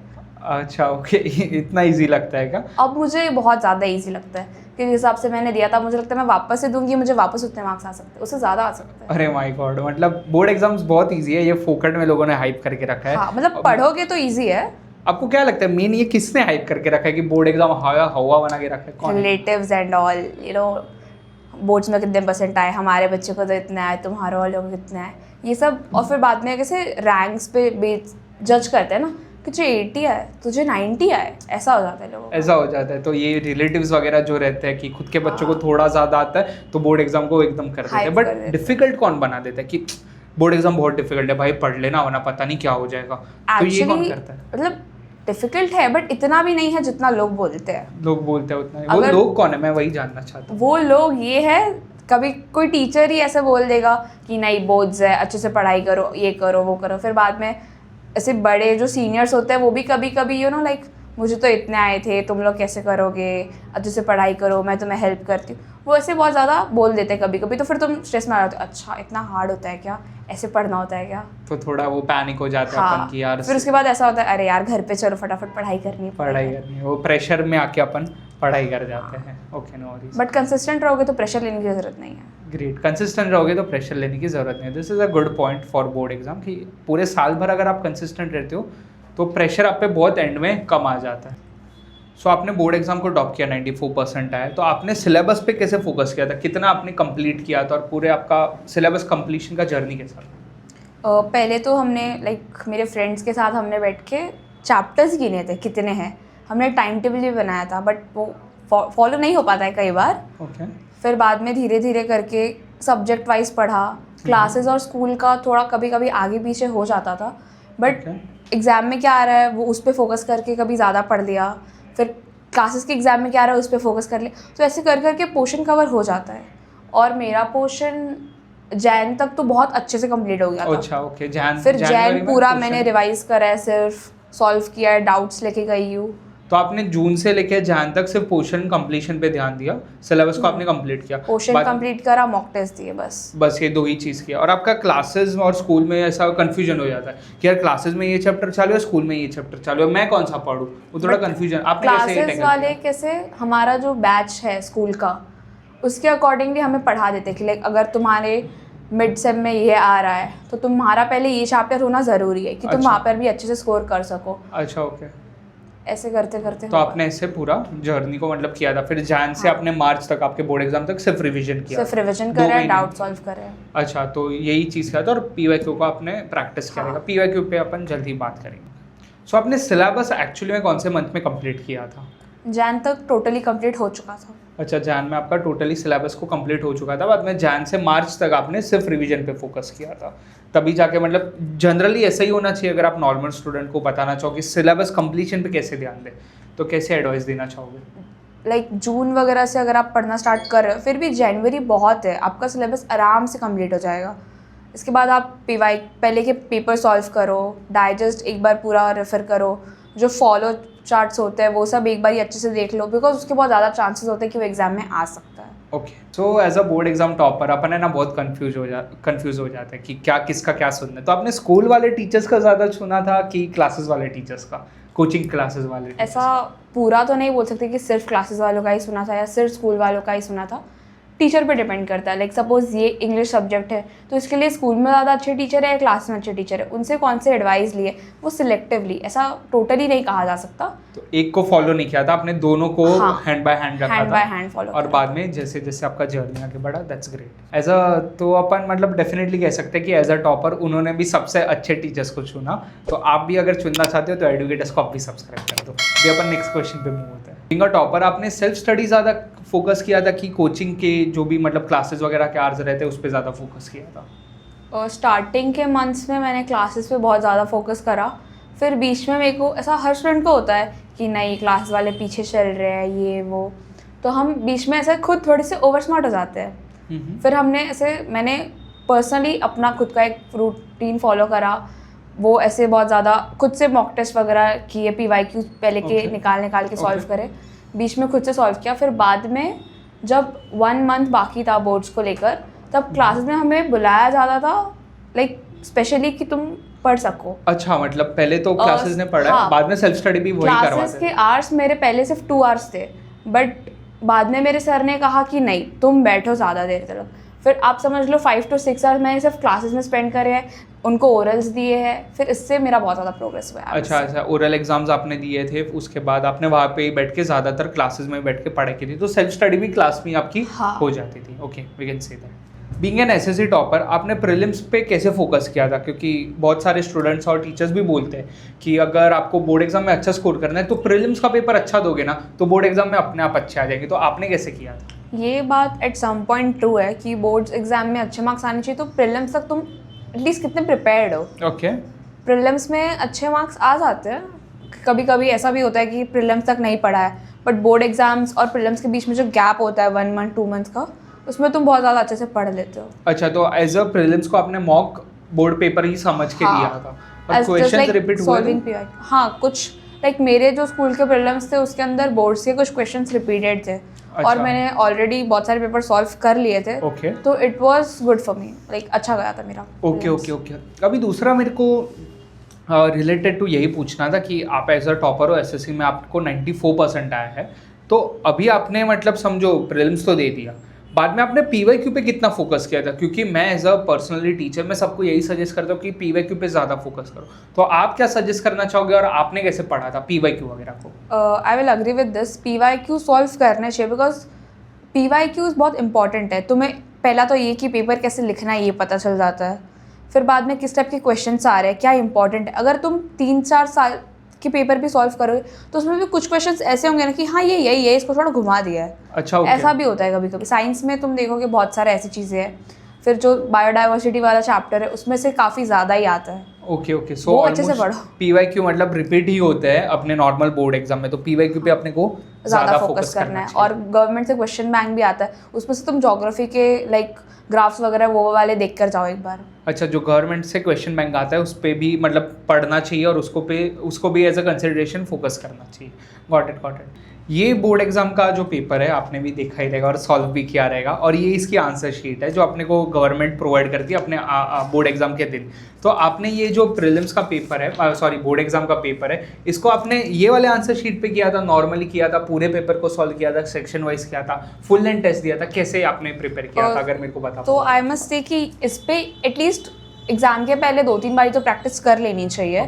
अच्छा, ओके। इतना इजी लगता है क्या? अब मुझे बहुत ज़्यादा इजी लगता है, कि जिस हिसाब से मैंने दिया था मुझे लगता है मैं वापस से दूंगी, मुझे वापस उतने मार्क्स आ सकते हैं, उससे ज़्यादा आ सकते हैं। अरे माय गॉड, मतलब बोर्ड एग्जाम्स बहुत इजी है, ये फोकट में लोगों ने हाइप करके रखा है। हाँ, मतलब पढ़ोगे तो इजी है। आपको क्या लगता है मेन ये किसने हाइप करके रखा है कि बोर्ड एग्जाम हवा बना के रखा है? कौन है? Relatives and all, you know, boards में कितने परसेंट आए, हमारे बच्चे को तो इतने आए, तुम्हारे वालों को कितने आए, ये सब। और फिर बाद में कैसे रैंक्स पे जज करते हैं ना, कि तुझे 80 आए, तुझे 90 आए, ऐसा हो जाता है लोगों को। ऐसा हो जाता है, तो ये रिलेटिव्स वगैरह जो रहते हैं कि खुद के बच्चों को थोड़ा ज़्यादा आता है तो बोर्ड एग्जाम को एकदम कर देते हैं। Hype बट कर देते हैं। डिफिकल्ट कौन बना देता है कि बोर्ड एग्जाम बहुत डिफिकल्ट है भाई, पढ़ लेना वरना पता नहीं क्या हो जाएगा, तो ये कौन करता है? मतलब डिफिकल्ट है बट इतना भी नहीं है जितना लोग बोलते हैं। लोग बोलते हैं उतना ही। वो अगर- लोग कौन है, मैं वही जानना चाहता हूँ। वो लोग ये है, कभी कोई टीचर ही ऐसे बोल देगा कि नहीं बोर्ड्स है, अच्छे से पढ़ाई करो, ये करो वो करो, फिर बाद में ऐसे बड़े जो सीनियर्स होते हैं वो भी कभी कभी यू नो लाइक मुझे तो इतने आए थे, तुम लोग कैसे करोगे, अच्छे से पढ़ाई करो, मैं तुम्हें हेल्प करती हूँ, वो ऐसे बहुत ज़्यादा बोल देते हैं कभी कभी। तो फिर तुम स्ट्रेस में आ जाते हो, अच्छा इतना हार्ड होता है क्या, ऐसे पढ़ना होता है क्या? तो थोड़ा वो पैनिक हो जाता है अपन कि यार, फिर उसके बाद ऐसा होता है अरे यार घर पे चलो फटाफट पढ़ाई करनी है, पढ़ाई करनी है, वो प्रेशर में आके अपन पढ़ाई कर जाते हैं। Okay, no worries. But consistent रहोगे तो प्रेशर लेने की ज़रूरत नहीं है। ग्रेट, कंसिस्टेंट रहोगे तो प्रेशर लेने की ज़रूरत नहीं है। This is a good point for board exam कि पूरे साल भर अगर आप कंसिस्टेंट रहते हो तो प्रेशर आप पे बहुत एंड में कम आ जाता है। सो आपने बोर्ड एग्जाम को टॉप किया, 94% आया, तो आपने सिलेबस पे कैसे फोकस किया था, कितना आपने कंप्लीट किया था, और पूरे आपका सिलेबस कंप्लीशन का जर्नी कैसा था? पहले तो हमने लाइक मेरे फ्रेंड्स के साथ हमने बैठ के चैप्टर्स गिने थे कितने हैं, हमने टाइम टेबल भी बनाया था, बट वो फॉलो नहीं हो पाता है कई बार। ओके फिर बाद में धीरे धीरे करके सब्जेक्ट वाइज पढ़ा, क्लासेस और स्कूल का थोड़ा कभी कभी आगे पीछे हो जाता था, बट एग्ज़ाम में क्या आ रहा है वो उस पर फोकस करके कभी ज़्यादा पढ़ लिया, फिर क्लासेस के एग्ज़ाम में क्या आ रहा है उस पर फोकस कर लिया, तो ऐसे कर करके पोर्शन कवर हो जाता है। और मेरा पोर्शन जैन तक तो बहुत अच्छे से कंप्लीट हो गया था। अच्छा ओके जैन फिर जनवरी जैन में पूरा portion- मैंने रिवाइज करा है, सिर्फ सॉल्व किया है, डाउट्स लेके गई हूँ। तो आपने जून से लेके जैन तक सिर्फ पोर्शन कंप्लीशन पे ध्यान दिया, सिलेबस को आपने कंप्लीट किया, पोर्शन बाद- कंप्लीट करा, मॉक टेस्ट दिए, बस ये दो ही चीज़ किया। और आपका क्लासेस और स्कूल में ऐसा कंफ्यूजन हो जाता है कि यार क्लासेस में ये चैप्टर चालू है, स्कूल में ये चैप्टर चालू है, मैं कौन सा पढूं, वो थोड़ा कंफ्यूजन आपने कैसे क्लासेस tackle वाले किया? कैसे, हमारा जो बैच है स्कूल का उसके अकॉर्डिंगली हमें पढ़ा देते हैं कि लाइक अगर तुम्हारे मिड सेम में ये आ रहा है तो तुम्हारा पहले ये चैप्टर होना ज़रूरी है कि तुम अच्छा। वहाँ पर भी अच्छे से स्कोर कर सको। अच्छा ओके, ऐसे करते करते तो आपने ऐसे पूरा जर्नी को मतलब किया था, फिर जैन से आपने मार्च तक आपके बोर्ड एग्जाम तक सिर्फ रिवीजन किया, सिर्फ रिविजन दो करा है, महीने। डाउट सॉल्व करे है। अच्छा, तो यही चीज़ किया था और पीवाईक्यू को आपने प्रैक्टिस किया हाँ। था। पीवाईक्यू पे अपन जल्दी बात करेंगे। सो आपने सिलेबस एक्चुअली में कौन से मंथ में कंप्लीट किया था? जैन तक टोटली कंप्लीट हो चुका था। अच्छा, जैन में आपका टोटली सिलेबस को कंप्लीट हो चुका था, बाद में जैन से मार्च तक आपने सिर्फ रिवीजन पे फोकस किया था, तभी जाके मतलब जनरली ऐसा ही होना चाहिए। अगर आप नॉर्मल स्टूडेंट को बताना चाहो कि सिलेबस कंप्लीशन पे कैसे ध्यान दें, तो कैसे एडवाइस देना चाहोगे? लाइक जून वगैरह से अगर आप पढ़ना स्टार्ट कर रहे हो, फिर भी जनवरी बहुत है, आपका सिलेबस आराम से कंप्लीट हो जाएगा। इसके बाद आप पीवाई पहले के पेपर सॉल्व करो, डाइजेस्ट एक बार पूरा रेफर करो, जो फॉलो चार्ट्स होते हैं वो सब एक बार ही अच्छे से देख लो, बिकॉज उसके बहुत ज़्यादा चांसेस होते हैं कि वो एग्ज़ाम में आ सकता है। Okay, so as a board exam topper अपन है ना बहुत कंफ्यूज हो जाता है कि क्या किसका क्या सुनना है। तो आपने स्कूल वाले टीचर्स का ज़्यादा सुना था कि क्लासेस वाले टीचर्स का, कोचिंग क्लासेस वाले teachers ऐसा पूरा तो नहीं बोल सकते कि सिर्फ क्लासेस वालों का ही सुना था या सिर्फ स्कूल वालों का ही सुना था, टीचर पे डिपेंड करता है। लाइक सपोज ये इंग्लिश सब्जेक्ट है तो इसके लिए स्कूल में ज़्यादा अच्छे टीचर है या क्लास में अच्छे टीचर है, उनसे कौन से एडवाइस लिए, वो सिलेक्टिवली, ऐसा टोटली नहीं कहा जा सकता। तो एक को फॉलो नहीं किया था आपने, दोनों को हाँ, हैंड बाय हैंड रखा हैंड था बाय हैंड फॉलो और बाद में जैसे जैसे आपका जर्नी आगे बढ़ा, दैट्स ग्रेट। एज अ तो अपन मतलब डेफिनेटली कह सकते हैं कि एज अ टॉपर उन्होंने भी सबसे अच्छे टीचर्स को चुना, तो आप भी अगर चुनना चाहते हो तो एडुकेटर्स को आप भी सब्सक्राइब कर दो। अभी अपन नेक्स्ट क्वेश्चन पे मूव होते हैं। बीइंग अ टॉपर आपने सेल्फ स्टडी ज़्यादा फोकस किया था कि कोचिंग के जो भी मतलब क्लासेस वगैरह के आवर्स रहते हैं उस पर ज़्यादा फोकस किया था? और स्टार्टिंग के मंथ्स में मैंने क्लासेस पे बहुत ज़्यादा फोकस करा, फिर बीच में मेरे को ऐसा हर स्टूडेंट को होता है कि नहीं क्लास वाले पीछे चल रहे हैं ये वो, तो हम बीच में ऐसे खुद थोड़े से ओवर स्मार्ट हो जाते हैं। फिर मैंने पर्सनली अपना खुद का एक रूटीन फॉलो करा, वो ऐसे बहुत ज़्यादा खुद से मॉक टेस्ट वगैरह किए, पीवाईक्यू पहले के Okay. निकाल के सॉल्व Okay. करे, बीच में खुद से सॉल्व किया। फिर बाद में जब 1 मंथ बाकी था बोर्ड्स को लेकर, तब क्लासेस में हमें बुलाया जाता था, लाइक स्पेशली कि तुम पढ़ सको। अच्छा, मतलब पहले तो क्लासेस ने पढ़ा हाँ, है, बाद में सेल्फ स्टडी भी वही क्लासेस करवाते के हैं। आवर्स मेरे पहले सिर्फ 2 आवर्स थे, बट बाद में मेरे सर ने कहा कि नहीं तुम बैठो ज़्यादा देर तक। फिर आप समझ लो 5 to 6 आवर्स मैंने सिर्फ क्लासेस में स्पेंड करे हैं, उनको ओरल्स दिए हैं, फिर इससे मेरा बहुत ज़्यादा प्रोग्रेस हुआ है। अच्छा, ओरल एग्जाम्स आपने दिए थे, उसके बाद आपने वहाँ पे ही बैठ के ज़्यादातर क्लासेस में बैठ के पढ़ाई की थी, तो सेल्फ स्टडी भी क्लास में आपकी हाँ। हो जाती थी। Okay, we can say that. Being an SSC topper आपने प्रीलिम्स पे कैसे फोकस किया था? क्योंकि बहुत सारे स्टूडेंट्स और टीचर्स भी बोलते हैं कि अगर आपको बोर्ड एग्जाम में अच्छा स्कोर करना है तो प्रीलिम्स का पेपर अच्छा दोगे ना तो बोर्ड एग्जाम में अपने आप अच्छे आ जाएंगे, तो आपने कैसे किया था? ये बात एट सम पॉइंट ट्रू है कि बोर्ड्स एग्जाम में अच्छे मार्क्स आने चाहिए, तो प्रीलिम्स तक तुम एटलीस्ट कितने प्रिपेयर्ड हो। ओके, प्रीलिम्स में अच्छे मार्क्स आ जाते हैं, कभी कभी ऐसा भी होता है कि प्रीलिम्स तक नहीं पढ़ा है, बट बोर्ड एग्जाम्स और प्रीलिम्स के बीच में जो गैप होता है 1 month 2 month का, उसमें तुम बहुत ज़्यादा अच्छे से पढ़ लेते हो। अच्छा, तो एज अ प्रीलिम्स को आपने मॉक बोर्ड पेपर ही समझ के दिया था और क्वेश्चंस रिपीट हुए थे? हाँ, कुछ लाइक मेरे जो स्कूल के प्रीलिम्स थे उसके अंदर बोर्ड्स के कुछ क्वेश्चंस रिपीटेड थे और मैंने ऑलरेडी बहुत सारे पेपर सॉल्व कर लिए थे, ओके, तो it was good for me, like अच्छा गया था मेरा। Okay okay okay. अभी दूसरा मेरे को रिलेटेड टू यही पूछना था कि आप एज अ टॉपर हो, एसएससी में आपको 94% आया है, तो अभी आपने मतलब समझो प्रीलिम्स तो दे दिया, बाद में आपने पीवाईक्यू पे कितना फोकस किया था? क्योंकि मैं एज अ पर्सनली टीचर मैं सबको यही सजेस्ट करता हूँ कि पीवाईक्यू पे ज़्यादा फोकस करो, तो आप क्या सजेस्ट करना चाहोगे और आपने कैसे पढ़ा था पीवाईक्यू वगैरह को? I will agree with this, PYQ solve करने चाहिए, बिकॉज पीवाईक्यूज बहुत इंपॉर्टेंट है। तुम्हें पहला तो ये कि पेपर कैसे लिखना है ये पता चल जाता है, फिर बाद में किस टाइप के क्वेश्चंस आ रहे हैं, क्या इंपॉर्टेंट है। अगर तुम 3-4 साल के पेपर भी सॉल्व करोगे तो उसमें भी कुछ क्वेश्चंस ऐसे होंगे ना कि हाँ ये यही है, इसको थोड़ा घुमा दिया है। अच्छा, ओके। ऐसा भी होता है कभी कभी। साइंस में तुम देखोगे बहुत सारे ऐसी चीज़ें हैं। फिर जो बायोडाइवर्सिटी वाला चैप्टर है उसमें से काफ़ी ज़्यादा ही आता है। ओके ओके, सो वो अच्छे से पढ़ो। पीवाईक्यू मतलब रिपीट ही होते हैं अपने नॉर्मल बोर्ड एग्जाम में, तो पीवाईक्यू पे अपने को ज़्यादा फोकस करना है। और गवर्नमेंट से क्वेश्चन बैंक भी आता है, उसमें से तुम ज्योग्राफी के लाइक ग्राफ्स वगैरह वो वाले देख कर जाओ एक बार। अच्छा, जो गवर्नमेंट से क्वेश्चन बैंक आता है उस पर भी मतलब पढ़ना चाहिए और उसको भी एज अ कंसिडरेशन फोकस करना चाहिए। Got it. ये बोर्ड एग्जाम का जो पेपर है आपने भी देखा ही रहेगा और सॉल्व भी किया रहेगा, और ये इसकी आंसर शीट है जो अपने को गवर्नमेंट प्रोवाइड करती है अपने बोर्ड एग्जाम के दिन। तो आपने ये जो प्रीलिम्स का पेपर है, सॉरी बोर्ड एग्जाम का पेपर है, इसको आपने ये वाले आंसर शीट पे किया था, नॉर्मली किया था, पूरे पेपर को सॉल्व किया था, सेक्शन वाइज किया था, फुल लेंथ टेस्ट दिया था, कैसे आपने प्रिपेयर किया था अगर मेरे को बता। तो आई मस्ट से कि इस पे एटलीस्ट एग्जाम के पहले 2-3 बारी तो प्रैक्टिस कर लेनी चाहिए।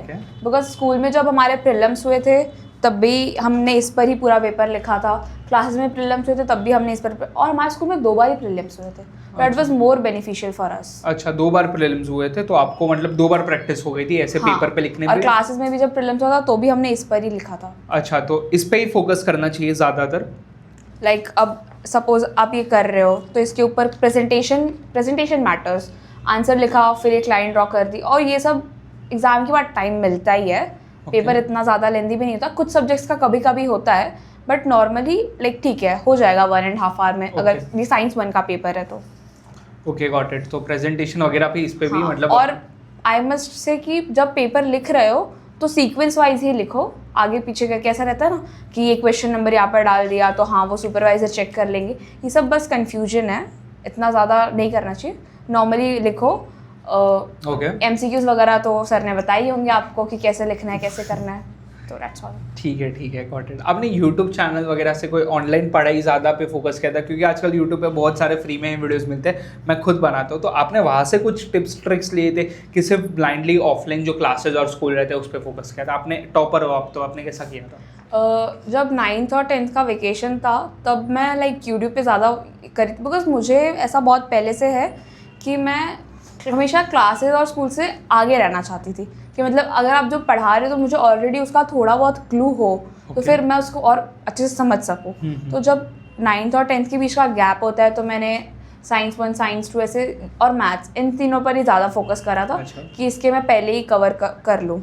बिकॉज स्कूल में जब हमारे प्रीलिम्स हुए थे तब भी हमने इस पर ही पूरा पेपर लिखा था, क्लासेस में प्रीलिम्स हुए थे तब भी हमने इस पर, और हमारे स्कूल में 2 बार ही प्रीलिम्स हुए थे। That was more beneficial for us. अच्छा, 2 बार प्रीलिम्स हुए थे तो आपको मतलब 2 बार प्रैक्टिस हो गई थी ऐसे पेपर पे लिखने में। और क्लासेस में भी जब प्रीलिम्स होता तो भी हमने इस पर ही लिखा था। अच्छा, तो इस पे ही फोकस करना चाहिए ज़्यादातर। लाइक अब सपोज आप ये कर रहे हो तो इसके ऊपर प्रेजेंटेशन मैटर्स, आंसर लिखा फिर एक लाइन ड्रॉ कर दी, और ये सब एग्जाम के बाद टाइम मिलता ही है। पेपर इतना ज़्यादा लेंदी भी नहीं होता, कुछ सब्जेक्ट्स का कभी कभी होता है, बट नॉर्मली लाइक ठीक है, हो जाएगा 1.5 आवर में। अगर ये साइंस 1 का पेपर है तो ओके, गॉट इट। तो प्रेजेंटेशन वगैरह भी इस पे भी मतलब। और आई मस्ट से कि जब पेपर लिख रहे हो तो सीक्वेंस वाइज ही लिखो, आगे पीछे करके। ऐसा रहता है ना कि ये क्वेश्चन नंबर यहाँ पर डाल दिया तो हाँ वो सुपरवाइजर चेक कर लेंगे, ये सब बस कन्फ्यूजन है, इतना ज़्यादा नहीं करना चाहिए। नॉर्मली लिखो। MCQs वगैरह तो सर ने बताई होंगे आपको कि कैसे लिखना है, कैसे करना है, तो दैट्स ऑल। ठीक है, गॉट इट। आपने यूट्यूब चैनल वगैरह से कोई ऑनलाइन पढ़ाई ज़्यादा पे फोकस किया था, क्योंकि आजकल यूट्यूब पे बहुत सारे फ्री में वीडियोस मिलते हैं, मैं खुद बनाता हूँ, तो आपने वहाँ से कुछ टिप्स ट्रिक्स लिए थे कि सिर्फ ब्लाइंडली ऑफलाइन जो क्लासेज और स्कूल रहते हैं उस पर फोकस किया था? आपने टॉपर हो आप, तो आपने कैसा किया था? जब 9th और 10th का वेकेशन था तब मैं लाइक यूट्यूब पे ज़्यादा करी, बिकॉज मुझे ऐसा बहुत पहले से है कि मैं हमेशा क्लासेस और स्कूल से आगे रहना चाहती थी, कि मतलब अगर आप जो पढ़ा रहे हो तो मुझे ऑलरेडी उसका थोड़ा बहुत क्लू हो, तो फिर मैं उसको और अच्छे से समझ सकूँ। तो जब 9th और 10th के बीच का गैप होता है तो मैंने साइंस 1, साइंस 2 ऐसे और मैथ्स, इन तीनों पर ही ज़्यादा फोकस करा था। अच्छा। कि इसके मैं पहले ही कवर कर लूँ।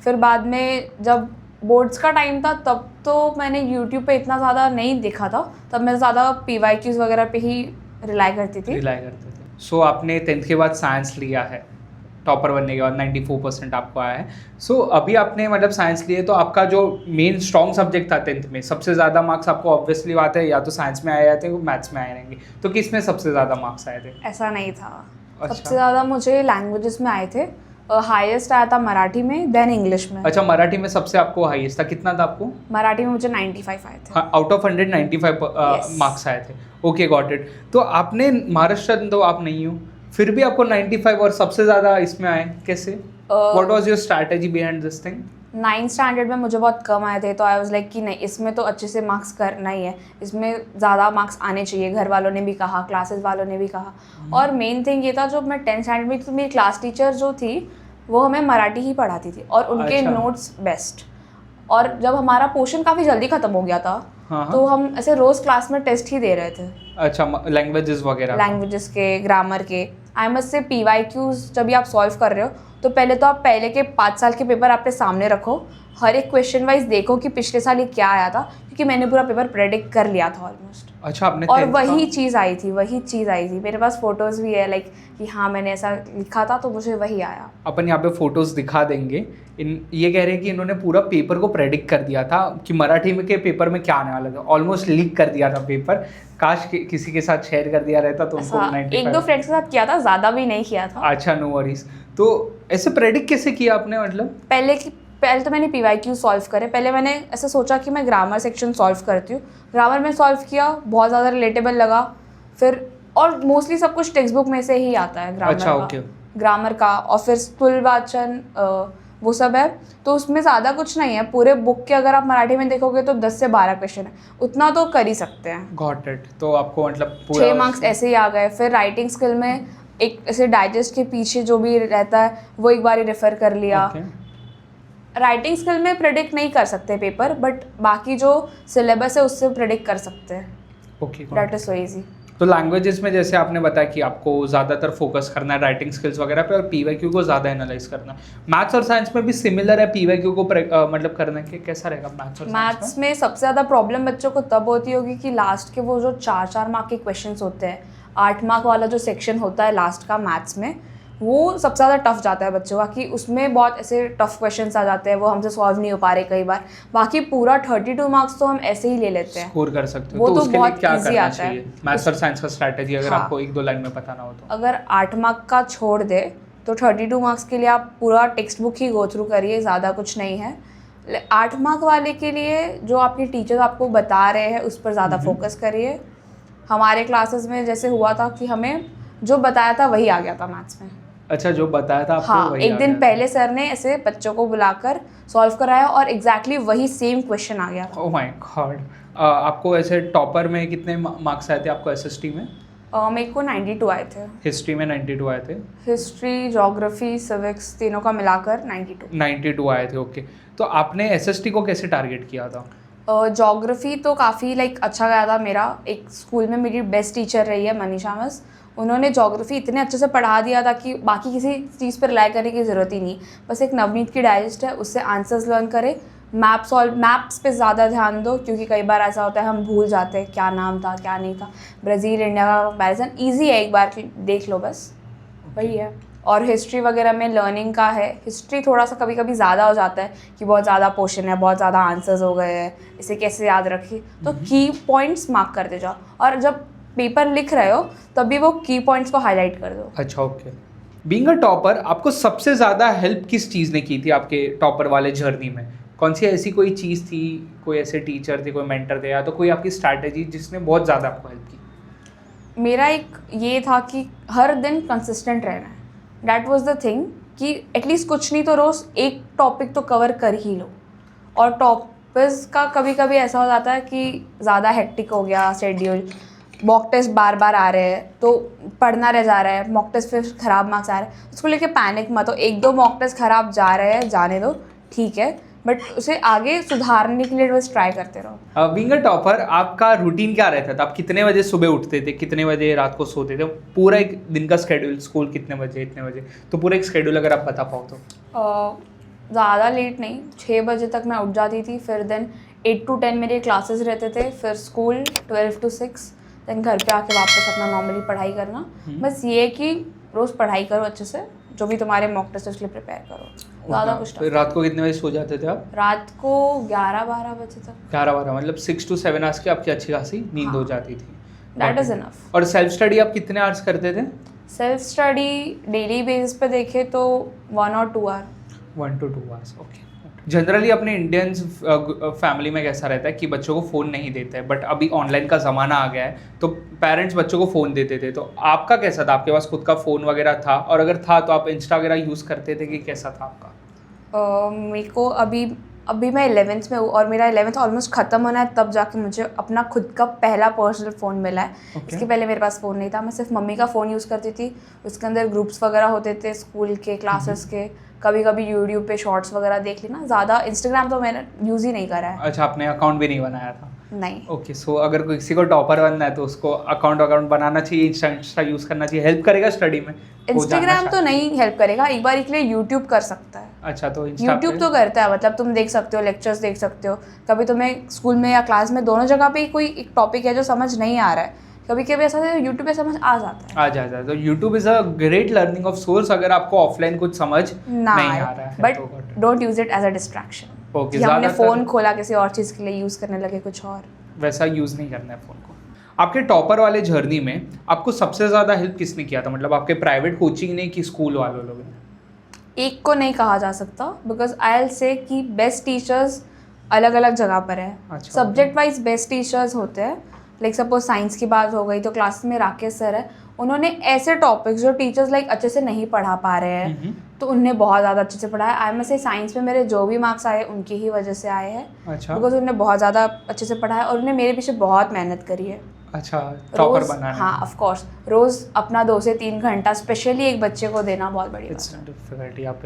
फिर बाद में जब बोर्ड्स का टाइम था तब तो मैंने यूट्यूब पे इतना ज़्यादा नहीं देखा था, तब मैं ज़्यादा PYQs वगैरह पे ही रिलाई करती थी। सो आपने 10th के बाद साइंस लिया है, टॉपर बनने के बाद 94% आपको आया है। सो अभी आपने मतलब साइंस लिए, तो आपका जो मेन स्ट्रॉन्ग सब्जेक्ट था 10th में, सबसे ज़्यादा मार्क्स आपको ऑब्वियसली बात है या तो साइंस में आए थे, मैथ्स में आए रहेंगे, तो किस में सबसे ज़्यादा मार्क्स आए थे? ऐसा नहीं था। अच्छा। सबसे ज़्यादा मुझे लैंग्वेजेस में आए थे, हाईएस्ट आया था मराठी में, देन इंग्लिश में। अच्छा, मराठी में सबसे आपको हाईएस्ट था, कितना था आपको? मराठी में मुझे 95 आए थे। आउट ऑफ 100 95 मार्क्स आए थे। Okay, got it. तो आपने महाराष्ट्र तो आप नहीं हो, फिर भी आपको 95 और सबसे ज़्यादा इसमें आए कैसे? What was your strategy behind this thing? 9th standard में मुझे बहुत कम आए थे, तो आई वाज लाइक कि नहीं, इसमें तो अच्छे से मार्क्स करना ही है, इसमें ज़्यादा मार्क्स आने चाहिए। घर वालों ने भी कहा, क्लासेस वालों ने भी कहा, और मेन थिंग ये था, जो मैं 10th स्टैंडर्ड में, तो मेरी क्लास टीचर जो थी वो हमें मराठी ही पढ़ाती थी, और उनके नोट्स बेस्ट। और जब हमारा पोर्शन काफ़ी जल्दी ख़त्म हो गया था, तो हम ऐसे रोज़ क्लास में टेस्ट ही दे रहे थे। अच्छा, लैंग्वेजेस वगैरह, लैंग्वेजेस के, ग्रामर के। आई मस्ट से PYQs जब भी आप सॉल्व कर रहे हो तो पहले तो आप पहले के 5 साल के पेपर अपने सामने रखो, हर एक क्वेश्चन वाइज देखो कि पिछले साल ये क्या आया था, क्योंकि मैंने पूरा पेपर प्रेडिक्ट कर लिया था ऑलमोस्ट। अच्छा, आपने और वही चीज़ आई थी, मेरे पास फोटोज़ भी है, लाइक कि हाँ मैंने ऐसा लिखा था तो मुझे वही आया। अपन यहाँ पे फोटोज़ दिखा देंगे। ये कह रहे हैं कि इन्होंने पूरा पेपर को प्रेडिक्ट कर दिया था कि मराठी में के पेपर में क्या आने वाला था, ऑलमोस्ट लीक कर दिया था पेपर। काश किसी के साथ शेयर कर दिया रहता तो उनको 95। 1-2 फ्रेंड्स के साथ किया था, ज़्यादा भी नहीं किया था। अच्छा, नो वरीज। तो ऐसे प्रेडिक्ट कैसे किया आपने? मतलब पहले तो मैंने PYQ सॉल्व करे। पहले मैंने ऐसा सोचा कि मैं ग्रामर सेक्शन सॉल्व करती हूँ, ग्रामर में सॉल्व किया, बहुत ज़्यादा रिलेटेबल लगा। फिर और मोस्टली सब कुछ टेक्स्ट बुक में से ही आता है ग्रामर अच्छा, का। ग्रामर का और फिर तुलवाचन वो सब है, तो उसमें ज़्यादा कुछ नहीं है। पूरे बुक के अगर आप मराठी में देखोगे तो 10 से 12 क्वेश्चन है, उतना तो कर ही सकते हैं। Got it. तो आपको मतलब 6 मार्क्स ऐसे ही आ गए। फिर राइटिंग स्किल में एक ऐसे डाइजेस्ट के पीछे जो भी रहता है वो एक बार ही रेफर कर लिया। Okay. राइटिंग स्किल में प्रेडिक्ट नहीं कर सकते पेपर, बट बाकी जो सिलेबस है उससे प्रेडिक्ट कर सकते हैं। Okay, got that it. Is so easy. तो लैंग्वेजेस में जैसे आपने बताया कि आपको ज़्यादातर फोकस करना है राइटिंग स्किल्स वगैरह पे और पीवाईक्यू को ज़्यादा एनालाइज करना है। मैथ्स और साइंस में भी सिमिलर है पीवाईक्यू को मतलब करना है कि कैसा रहेगा मैथ्स और मैथ्स में सबसे ज़्यादा प्रॉब्लम बच्चों को तब होती होगी कि लास्ट के वो जो 4-4 मार्क के क्वेश्चंस होते हैं, 8 मार्क वाला जो सेक्शन होता है लास्ट का मैथ्स में, वो सबसे ज़्यादा टफ जाता है बच्चों का, कि उसमें बहुत ऐसे टफ क्वेश्चंस आ जाते हैं, वो हमसे सॉल्व नहीं हो पा रहे कई बार। बाकी पूरा 32 मार्क्स तो हम ऐसे ही ले लेते हैं। स्कोर कर सकते हो, वो तो तो उसके लिए बहुत क्या easy करना आता है। चाहिए मैथ्स और साइंस का स्ट्रैटेजी, अगर हाँ। आपको 1-2 लाइन में बताना हो तो? अगर 8 मार्क का छोड़ दे तो 32 मार्क्स के लिए आप पूरा टेक्स्ट बुक ही गो थ्रू करिए, ज़्यादा कुछ नहीं है। 8 मार्क वाले के लिए जो आपके टीचर आपको बता रहे हैं उस पर ज़्यादा फोकस करिए। हमारे क्लासेस में जैसे हुआ था कि हमें जो बताया था वही आ गया था मैथ्स में। अच्छा, जो बताया था आपको हाँ, वही एक आ दिन गया? पहले सर ने ऐसे बच्चों को बुलाकर सॉल्व कराया और एग्जैक्टली वही सेम क्वेश्चन आ गया था। Oh my God. आपको ऐसे टॉपर में कितने मार्क्स आए थे आपको एसएसटी में? मेरे को 92 आए थे। हिस्ट्री में 92 आए थे? हिस्ट्री, ज्योग्राफी, सिविक्स तीनों का मिलाकर 92। 92 आए थे, ओके। तो आपने एसएसटी को कैसे टारगेट किया था? ज्योग्राफी तो काफ़ी अच्छा गया था मेरा। एक स्कूल में मेरी बेस्ट टीचर रही है मनीषा मिस, उन्होंने ज्योग्राफी इतने अच्छे से पढ़ा दिया था कि बाकी किसी चीज़ पर रिलाई करने की ज़रूरत ही नहीं। बस एक नवनीत की डाइजेस्ट है, उससे आंसर्स लर्न करें, मैप्स पे ज़्यादा ध्यान दो, क्योंकि कई बार ऐसा होता है हम भूल जाते हैं क्या नाम था क्या नहीं था। ब्राज़ील इंडिया का कंपैरिजन ईजी है, एक बार देख लो बस, वही है। और हिस्ट्री वगैरह में लर्निंग का है, हिस्ट्री थोड़ा सा कभी कभी ज़्यादा हो जाता है कि बहुत ज़्यादा पोर्शन है, बहुत ज़्यादा आंसर्स हो गए हैं, इसे कैसे याद रखिए। तो की पॉइंट्स मार्क करते जाओ, और जब पेपर लिख रहे हो तब भी वो की पॉइंट्स को हाईलाइट कर दो। अच्छा, ओके। बीइंग अ टॉपर, आपको सबसे ज़्यादा हेल्प किस चीज़ ने की थी आपके टॉपर वाले जर्नी में? कौन सी ऐसी कोई चीज़ थी, कोई ऐसे टीचर थे, कोई मेंटर थे, या तो कोई आपकी स्ट्रैटेजी जिसने बहुत ज़्यादा आपको हेल्प की? मेरा एक ये था कि हर दिन कंसिस्टेंट रहना है। दैट वाज द थिंग कि एटलीस्ट कुछ नहीं तो रोज़ एक टॉपिक तो कवर कर ही लो। और टॉपर्स का कभी कभी ऐसा हो जाता है कि ज़्यादा हेक्टिक हो गया शेड्यूल, मॉक टेस्ट बार बार आ रहे हैं तो पढ़ना रह जा रहा है, मॉक टेस्ट फिर ख़राब मार्क्स आ रहे हैं, उसको लेके पैनिक मत हो। 1-2 मॉक टेस्ट ख़राब जा रहे हैं, जाने दो, ठीक है, बट उसे आगे सुधारने के लिए बस ट्राई करते रहो। बीइंग अ टॉपर, आपका रूटीन क्या रहता था? आप कितने बजे सुबह उठते थे, कितने बजे रात को सोते थे? पूरा एक दिन का स्केड्यूल, स्कूल कितने बजे, इतने बजे, तो पूरा एक स्केड्यूल अगर आप बता पाओ तो। ज़्यादा लेट नहीं, 6 बजे तक मैं उठ जाती थी, फिर देन 8 to 10 मेरे क्लासेस रहते थे, फिर स्कूल 12 to 6, देन घर पे आके वापस अपना नॉर्मली पढ़ाई करना। बस ये है कि रोज़ पढ़ाई करो अच्छे से, जो भी तुम्हारे मॉक टेस्ट उसके लिए प्रिपेयर करो, ज़्यादा कुछ फिर रात को कितने बजे सो जाते थे आप? रात को 11-12 बजे तक। 11-12, मतलब 6 to 7 आवर्स की आपकी अच्छी खासी नींद हो जाती थी। That is enough. और सेल्फ स्टडी आप कितने आवर्स करते थे? सेल्फ स्टडी डेली बेसिस पे देखे तो 1 or 2 hour. 1 to 2 hours, okay. Generally अपने इंडियंस फैमिली में कैसा रहता है कि बच्चों को फ़ोन नहीं देते हैं, बट अभी ऑनलाइन का ज़माना आ गया है तो पेरेंट्स बच्चों को फ़ोन देते थे, तो आपका कैसा था? आपके पास खुद का फ़ोन वगैरह था, और अगर था तो आप इंस्टा वगैरह यूज़ करते थे कि कैसा था आपका? मेरे को अभी मैं 11th में हूँ और मेरा 11th ऑलमोस्ट ख़त्म होना है, तब जाके मुझे अपना खुद का पहला पर्सनल फ़ोन मिला है। इसके पहले मेरे पास फ़ोन नहीं था, मैं सिर्फ मम्मी का फ़ोन यूज़ करती थी। उसके अंदर ग्रुप्स वगैरह होते थे स्कूल के, क्लासेस के, कभी कभी यूट्यूब पे शॉर्ट्स वगैरह देख लेना। ज़्यादा इंस्टाग्राम तो मैंने यूज़ ही नहीं करा है। अच्छा, आपने अकाउंट भी नहीं बनाया था? नहीं। ओके, सो अगर किसी को टॉपर बनना है तो उसको अकाउंट बनाना चाहिए, इंस्टा यूज़ करना चाहिए, हेल्प करेगा स्टडी में? इंस्टाग्राम तो नहीं हेल्प करेगा, एक बार के लिए यूट्यूब कर सकता है। अच्छा, तो यूट्यूब तो करता है, मतलब तुम देख सकते हो, लेक्चर्स देख सकते हो। कभी तुम्हें स्कूल में या क्लास में दोनों जगह पे कोई एक टॉपिक है जो समझ नहीं आ रहा है, कभी कभी ऐसा यूट्यूब पे समझ आ जाता है। आ जाता है, तो YouTube is a great learning of source अगर आपको ऑफलाइन कुछ समझ नहीं आ रहा है। But don't use it as a distraction. Okay, हमने फ़ोन खोला किसी और चीज़ के लिए यूज़ करने लगे कुछ और, वैसा यूज़ नहीं करना है फ़ोन को। आपके टॉपर वाले जर्नी में आपको सबसे ज़्यादा हेल्प किसने किया था? मतलब आपके प्राइवेट कोचिंग ने कि स्कूल वालों लोगों ने? एक को नहीं कहा जा सकता, बिकॉज आई विल से कि बेस्ट टीचर्स अलग अलग जगह पर है। अच्छा, सब्जेक्ट वाइज बेस्ट टीचर्स होते हैं। लाइक सपोज साइंस की बात हो गई तो क्लास में राकेश सर है, उन्होंने ऐसे टॉपिक्स जो टीचर्स लाइक अच्छे से नहीं पढ़ा पा रहे हैं तो उनने बहुत ज़्यादा अच्छे से पढ़ाया। आई एम से साइंस में मेरे जो भी मार्क्स आए उनकी ही वजह से आए हैं। अच्छा, बिकॉज उन्होंने बहुत ज़्यादा अच्छे से पढ़ाया और उन्होंने मेरे पीछे बहुत मेहनत करी है। अच्छा, टॉपर रोज, बनाना हाँ ऑफ कोर्स, रोज अपना 2 से 3 घंटा स्पेशली एक बच्चे को देना बहुत बड़ी बात इट्स है। डिफिकल्टी। आप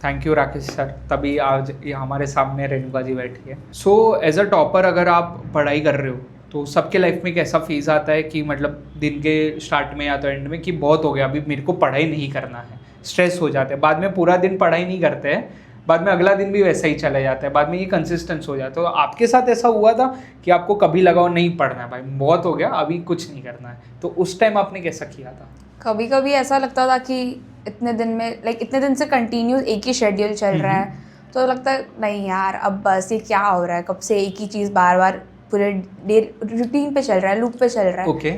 थैंक यू राकेश सर, तभी आज ये हमारे सामने रेणुका जी बैठी है। सो एज अ टॉपर अगर आप पढ़ाई कर रहे हो तो सबके लाइफ में एक ऐसा फेज आता है कि मतलब दिन के स्टार्ट में या तो एंड में कि बहुत हो गया, अभी मेरे को पढ़ाई नहीं करना है, स्ट्रेस हो जाते हैं, बाद में पूरा दिन पढ़ाई नहीं करते हैं, बाद में अगला दिन भी वैसा ही चला जाता है, बाद में ये कंसिस्टेंस हो जाता है। तो आपके साथ ऐसा हुआ था कि आपको कभी लगा नहीं पढ़ना है भाई, बहुत हो गया, अभी कुछ नहीं करना है, तो उस टाइम आपने कैसा किया था? कभी कभी ऐसा लगता था कि इतने दिन में इतने दिन से कंटिन्यूस एक ही शेड्यूल चल रहा है, तो लगता है नहीं यार अब बस ये क्या हो रहा है, कब से एक ही चीज़ बार बार पूरे डे रूटीन पे चल रहा है, लूप पे चल रहा है। ओके।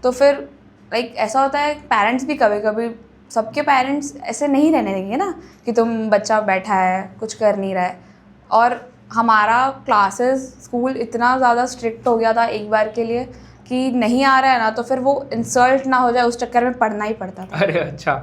तो फिर ऐसा होता है, पेरेंट्स भी कभी कभी, सबके पेरेंट्स ऐसे नहीं रहने देंगे ना कि तुम बच्चा बैठा है कुछ कर नहीं रहा है। और हमारा क्लासेस स्कूल इतना ज़्यादा स्ट्रिक्ट हो गया था एक बार के लिए कि नहीं आ रहा है ना, तो फिर वो इंसल्ट ना हो जाए उस चक्कर में पढ़ना ही पड़ता था अरे अच्छा,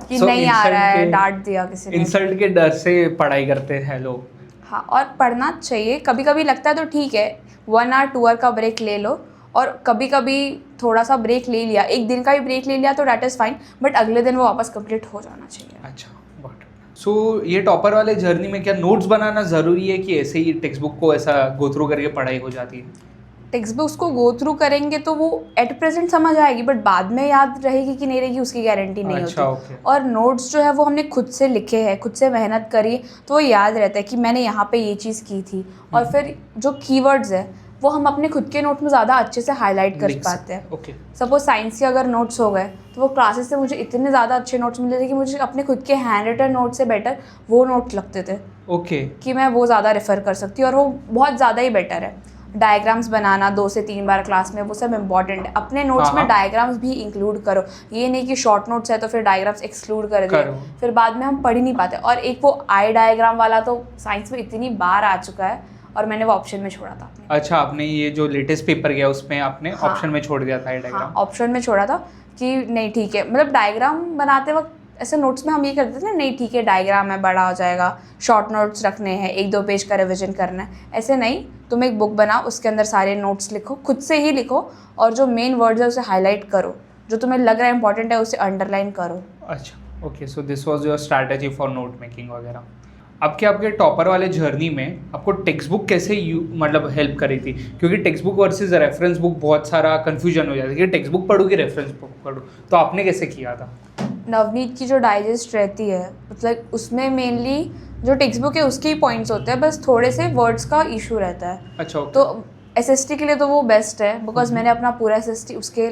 कि So, नहीं आ रहा है, insult के- डांट दिया किसी ने। इंसल्ट के डर से पढ़ाई करते हैं लोग। हाँ, और पढ़ना चाहिए, कभी कभी लगता है तो ठीक है 1 आवर 2 आवर का ब्रेक ले लो, और कभी कभी थोड़ा सा ब्रेक ले लिया, एक दिन का भी ब्रेक ले लिया तो डैट इज़ फाइन, बट अगले दिन वो वापस कंप्लीट हो जाना चाहिए। अच्छा, गॉट इट। सो ये टॉपर वाले जर्नी में क्या नोट्स बनाना ज़रूरी है कि ऐसे ही टेक्स्ट बुक को ऐसा गो थ्रू करके पढ़ाई हो जाती है? टेक्स्ट बुक्स को गो थ्रू करेंगे तो वो एट प्रेजेंट समझ आएगी, बट बाद में याद रहेगी कि नहीं रहेगी उसकी गारंटी नहीं अच्छा, होती। ओके। और नोट्स जो है वो हमने खुद से लिखे हैं, खुद से मेहनत करी, तो वो याद रहता है कि मैंने यहाँ पे ये चीज़ की थी। और फिर जो कीवर्ड्स है वो हम अपने खुद के नोट में ज़्यादा अच्छे से हाईलाइट कर लिख पाते हैं। ओके। सपोज साइंस के अगर नोट्स हो गए तो वो क्लासेस से मुझे इतने ज़्यादा अच्छे नोट्स मिले थे कि मुझे अपने खुद के हैंड रिटन नोट से बेटर वो नोट लगते थे ओके। कि मैं वो ज़्यादा रेफ़र कर सकती हूँ, और वो बहुत ज़्यादा ही बेटर है। डायग्राम्स बनाना 2 से 3 बार क्लास में, वो सब इंपॉर्टेंट है। अपने नोट्स में डायग्राम्स भी इंक्लूड करो, ये नहीं कि शॉर्ट नोट्स है तो फिर डायग्राम्स एक्सक्लूड कर दिए, फिर बाद में हम पढ़ ही नहीं पाते। और एक वो आई डायग्राम वाला तो साइंस में इतनी बार आ चुका है, और मैंने वो ऑप्शन में छोड़ा था। अच्छा, आपने ये जो लेटेस्ट पेपर गया उसमें आपने हाँ, ऑप्शन में छोड़ दिया था ये डायग्राम? हाँ, ऑप्शन में छोड़ा था कि नहीं ठीक है, मतलब डायग्राम बनाते वक्त ऐसे नोट्स में हम ये करते थे ना, नहीं ठीक है डायग्राम है बड़ा हो जाएगा, शॉर्ट नोट्स रखने हैं, 1-2 पेज का रिवीजन करना है, ऐसे नहीं। तुम एक बुक बनाओ, उसके अंदर सारे नोट्स लिखो, खुद से ही लिखो, और जो मेन वर्ड्स है उसे हाईलाइट करो, जो तुम्हें लग रहा है इंपॉर्टेंट है उसे अंडरलाइन करो। अच्छा, okay. So this was your strategy for note making वगैरह। आपके टॉपर वाले जर्नी में आपको टेक्स्ट बुक कैसे मतलब हेल्प करी थी? क्योंकि text book versus reference book बहुत सारा कन्फ्यूजन हो जाता है कि टेक्स्ट बुक पढ़ूँ कि रेफरेंस बुक पढ़ूँ, तो आपने कैसे किया था? नवनीत की जो डाइजेस्ट रहती है, मतलब उसमें मेनली जो टेक्स्ट बुक है उसके ही पॉइंट्स होते हैं, बस थोड़े से वर्ड्स का इशू रहता है। अच्छा, ओके। तो एसएसटी के लिए तो वो बेस्ट है, बिकॉज मैंने अपना पूरा एसएसटी उसके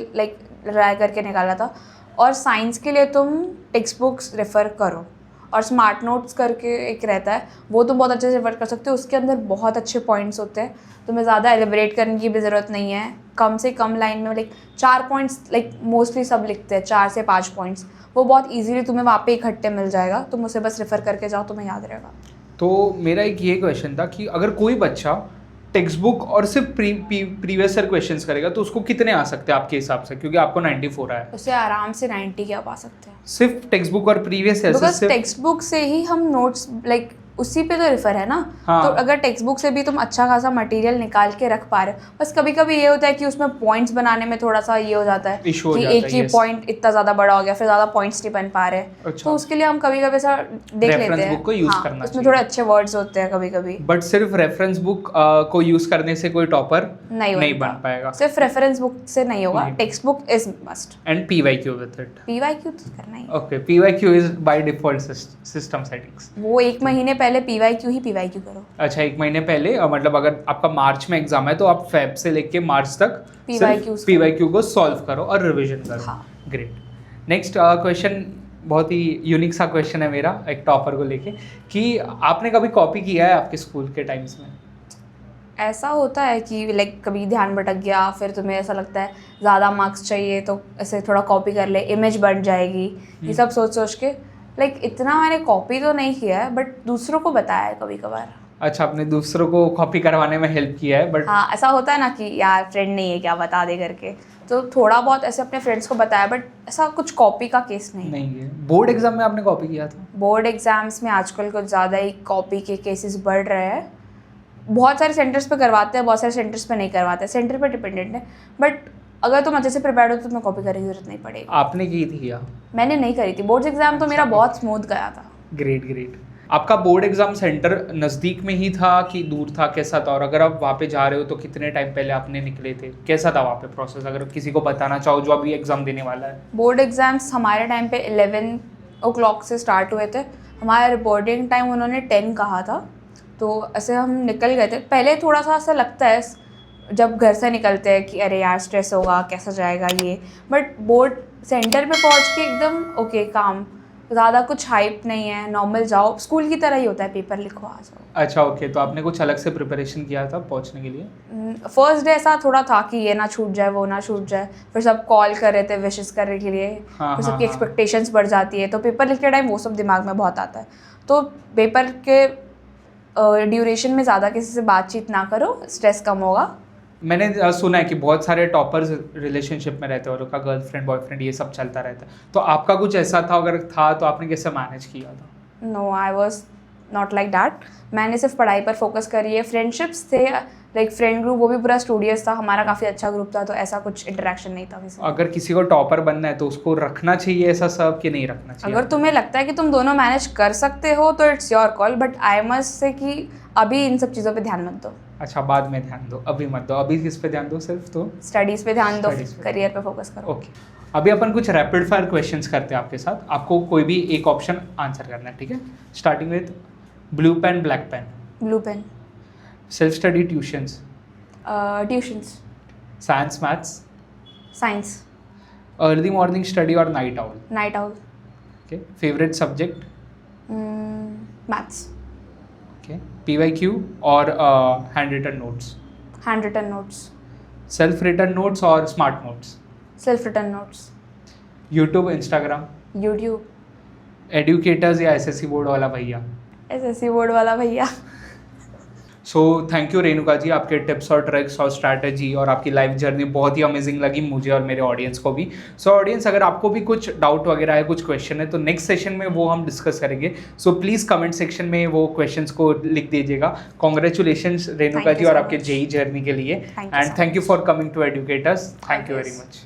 ट्राई करके निकाला था। और साइंस के लिए तुम टेक्स्ट बुक्स रेफ़र करो, और स्मार्ट नोट्स करके एक रहता है, वो तुम बहुत अच्छे से रेफ़र कर सकते हो, उसके अंदर बहुत अच्छे पॉइंट्स होते हैं, तुम्हें ज़्यादा एलिब्रेट करने की भी ज़रूरत नहीं है, कम से कम लाइन में 4 पॉइंट्स मोस्टली सब लिखते हैं, 4 से 5 पॉइंट्स, वो बहुत इजीली तुम्हें वहाँ पे इकट्ठे मिल जाएगा, तुम उसे बस रेफ़र करके जाओ, तुम्हें याद रहेगा। तो मेरा एक ये क्वेश्चन था कि अगर कोई बच्चा टेक्स्ट बुक और सिर्फ प्रीवियस ईयर क्वेश्चंस करेगा तो उसको कितने आ सकते हैं आपके हिसाब से? क्योंकि आपको 94 आया है। उसे आराम से 90 के आप आ सकते हैं, सिर्फ टेक्स्ट बुक और प्रीवियस ईयर बिकॉज से? टेक्स्ट बुक से ही हम नोट्स उसी पे तो रेफर है ना। हाँ। तो अगर टेक्स्ट बुक से भी तुम अच्छा खासा मटेरियल निकाल के रख पा रहे हो, बस कभी कभी ये होता है कि उसमें पॉइंट्स बनाने में थोड़ा सा ये हो जाता है Issue हो कि जाता एक है, ही yes. पॉइंट इतना ज़्यादा बड़ा हो गया, फिर ज़्यादा पॉइंट्स नहीं बन पा रहे। अच्छा। तो उसके लिए हम कभी कभी ऐसा देख Reference लेते हैं, book को use हाँ, करना उसमें चाहिए। थोड़े अच्छे वर्ड्स होते हैं कभी कभी। बट सिर्फ रेफरेंस बुक को यूज करने से कोई टॉपर नहीं बन पाएगा? सिर्फ रेफरेंस बुक से नहीं होगा, नहीं। Text book is must. And PYQ with इट? पीवाईक्यू तो करना ही, okay, PYQ is by default system settings. वो 1 महीने पहले पीवाईक्यू ही पीवाईक्यू करो। अच्छा, 1 महीने पहले मतलब अगर आपका मार्च में एग्जाम है तो आप फेब से लेके मार्च तक पीवाईक्यू को सॉल्व करो और रिवीजन करो। हाँ। ग्रेट। नेक्स्ट क्वेश्चन बहुत ही यूनिक सा क्वेश्चन है मेरा एक टॉपर को लेके, कि आपने कभी कॉपी किया है आपके स्कूल के टाइम्स में? ऐसा होता है कि कभी ध्यान भटक गया, फिर तुम्हें ऐसा लगता है ज़्यादा मार्क्स चाहिए तो ऐसे थोड़ा कॉपी कर ले, इमेज बन जाएगी, ये सब सोच सोच के इतना मैंने कॉपी तो नहीं किया है, बट दूसरों को बताया है कभी कभार। अच्छा, आपने दूसरों को कॉपी करवाने में हेल्प किया है? बट हाँ, ऐसा होता है ना कि यार फ्रेंड नहीं है क्या बता दे करके, तो थोड़ा बहुत ऐसे अपने फ्रेंड्स को बताया, बट ऐसा कुछ कॉपी का केस नहीं है। बोर्ड एग्जाम में आपने कॉपी किया था? बोर्ड एग्जाम्स में आजकल कुछ ज़्यादा ही कॉपी के केसेस बढ़ रहे हैं। बहुत सारे सेंटर्स पे करवाते हैं, बहुत सारे सेंटर्स पे नहीं करवाते, सेंटर पे डिपेंडेंट है। बट अगर तुम अच्छे से प्रिपेयर्ड हो तो तुम्हें कॉपी करने की जरूरत नहीं पड़ेगी। आपने की थी या? मैंने नहीं करी थी, बोर्ड्स एग्जाम तो मेरा बहुत स्मूथ गया था। Great great. आपका बोर्ड एग्जाम सेंटर नज़दीक में ही था कि दूर था, कैसा था? और अगर आप वहाँ पे जा रहे हो तो कितने टाइम पहले आपने निकले थे, कैसा था वहाँ पे प्रोसेस, अगर किसी को बताना चाहो जो अभी एग्जाम देने वाला है? बोर्ड एग्जाम्स हमारे टाइम पे 11 o'clock से स्टार्ट हुए थे। हमारा रिपोर्टिंग टाइम उन्होंने 10 कहा था, तो ऐसे हम निकल गए थे। पहले थोड़ा सा ऐसा लगता है जब घर से निकलते हैं कि अरे यार स्ट्रेस होगा, कैसा जाएगा ये, बट बोर्ड सेंटर पे पहुंच के एकदम ओके काम, ज़्यादा कुछ हाइप नहीं है, नॉर्मल जाओ, स्कूल की तरह ही होता है, पेपर लिखो आ जाओ। अच्छा ओके, तो आपने कुछ अलग से प्रिपरेशन किया था पहुँचने के लिए? फर्स्ट डे ऐसा थोड़ा था कि ये ना छूट जाए वो ना छूट जाए, फिर सब कॉल कर रहे थे विशेस करने के लिए, हाँ, फिर हाँ, सबकी हाँ। एक्सपेक्टेशंस बढ़ जाती है, तो पेपर लिखते टाइम वो सब दिमाग में बहुत आता है। तो पेपर के ड्यूरेशन में ज़्यादा किसी से बातचीत ना करो, स्ट्रेस कम होगा। मैंने सुना है कि बहुत सारे टॉपर्स रिलेशनशिप में रहते हैं और उनका गर्लफ्रेंड बॉयफ्रेंड ये सब चलता रहता है, तो आपका कुछ ऐसा था? अगर था तो आपने कैसे मैनेज किया था? No, I was not like that. मैंने सिर्फ पढ़ाई पर फोकस करी है। फ्रेंडशिप्स थे, लाइक फ्रेंड ग्रुप, वो भी पूरा स्टूडियस था, हमारा काफ़ी अच्छा ग्रुप था, तो ऐसा कुछ इंटरेक्शन नहीं था किसी से। अगर किसी को टॉपर बनना है तो उसको रखना चाहिए ऐसा सब कि नहीं रखना चाहिए? अगर तुम्हें लगता है कि तुम दोनों मैनेज कर सकते हो तो it's your call, but I must say कि अभी इन सब चीज़ों पे ध्यान मत दो। अच्छा, बाद में ध्यान दो, अभी मत दो। अभी किस पे ध्यान दो? सिर्फ तो स्टडीज़ पे ध्यान दो, Studies पे। करियर पे फोकस करो। ओके। अभी अपन कुछ रैपिड फायर क्वेश्चंस करते हैं आपके साथ। आपको कोई भी एक ऑप्शन आंसर करना है, ठीक है? Starting with blue pen black pen. Blue pen. Self study tuitions. Tuitions. Science maths. Science. Early morning study और night owl? Night owl. Okay. Favourite subject? Maths. Okay. PYQ और hand written notes? Hand written notes. Self written notes और smart notes? Self written notes. YouTube, Instagram? YouTube. Educators या SSC board वाला भैया? SSC board वाला भैया। So thank you Renuka ji, आपके tips और tricks और स्ट्रैटेजी और आपकी लाइफ जर्नी बहुत ही अमेजिंग लगी मुझे और मेरे ऑडियंस को भी। सो ऑडियंस, अगर आपको भी कुछ डाउट वगैरह है, कुछ क्वेश्चन है, तो नेक्स्ट सेशन में वो हम डिस्कस करेंगे। सो प्लीज़ कमेंट सेक्शन में वो क्वेश्चंस को लिख दीजिएगा। कॉन्ग्रेचुलेशंस रेणुका जी और आपके JEE जर्नी के लिए, and thank you for coming to educators. Thank you very much.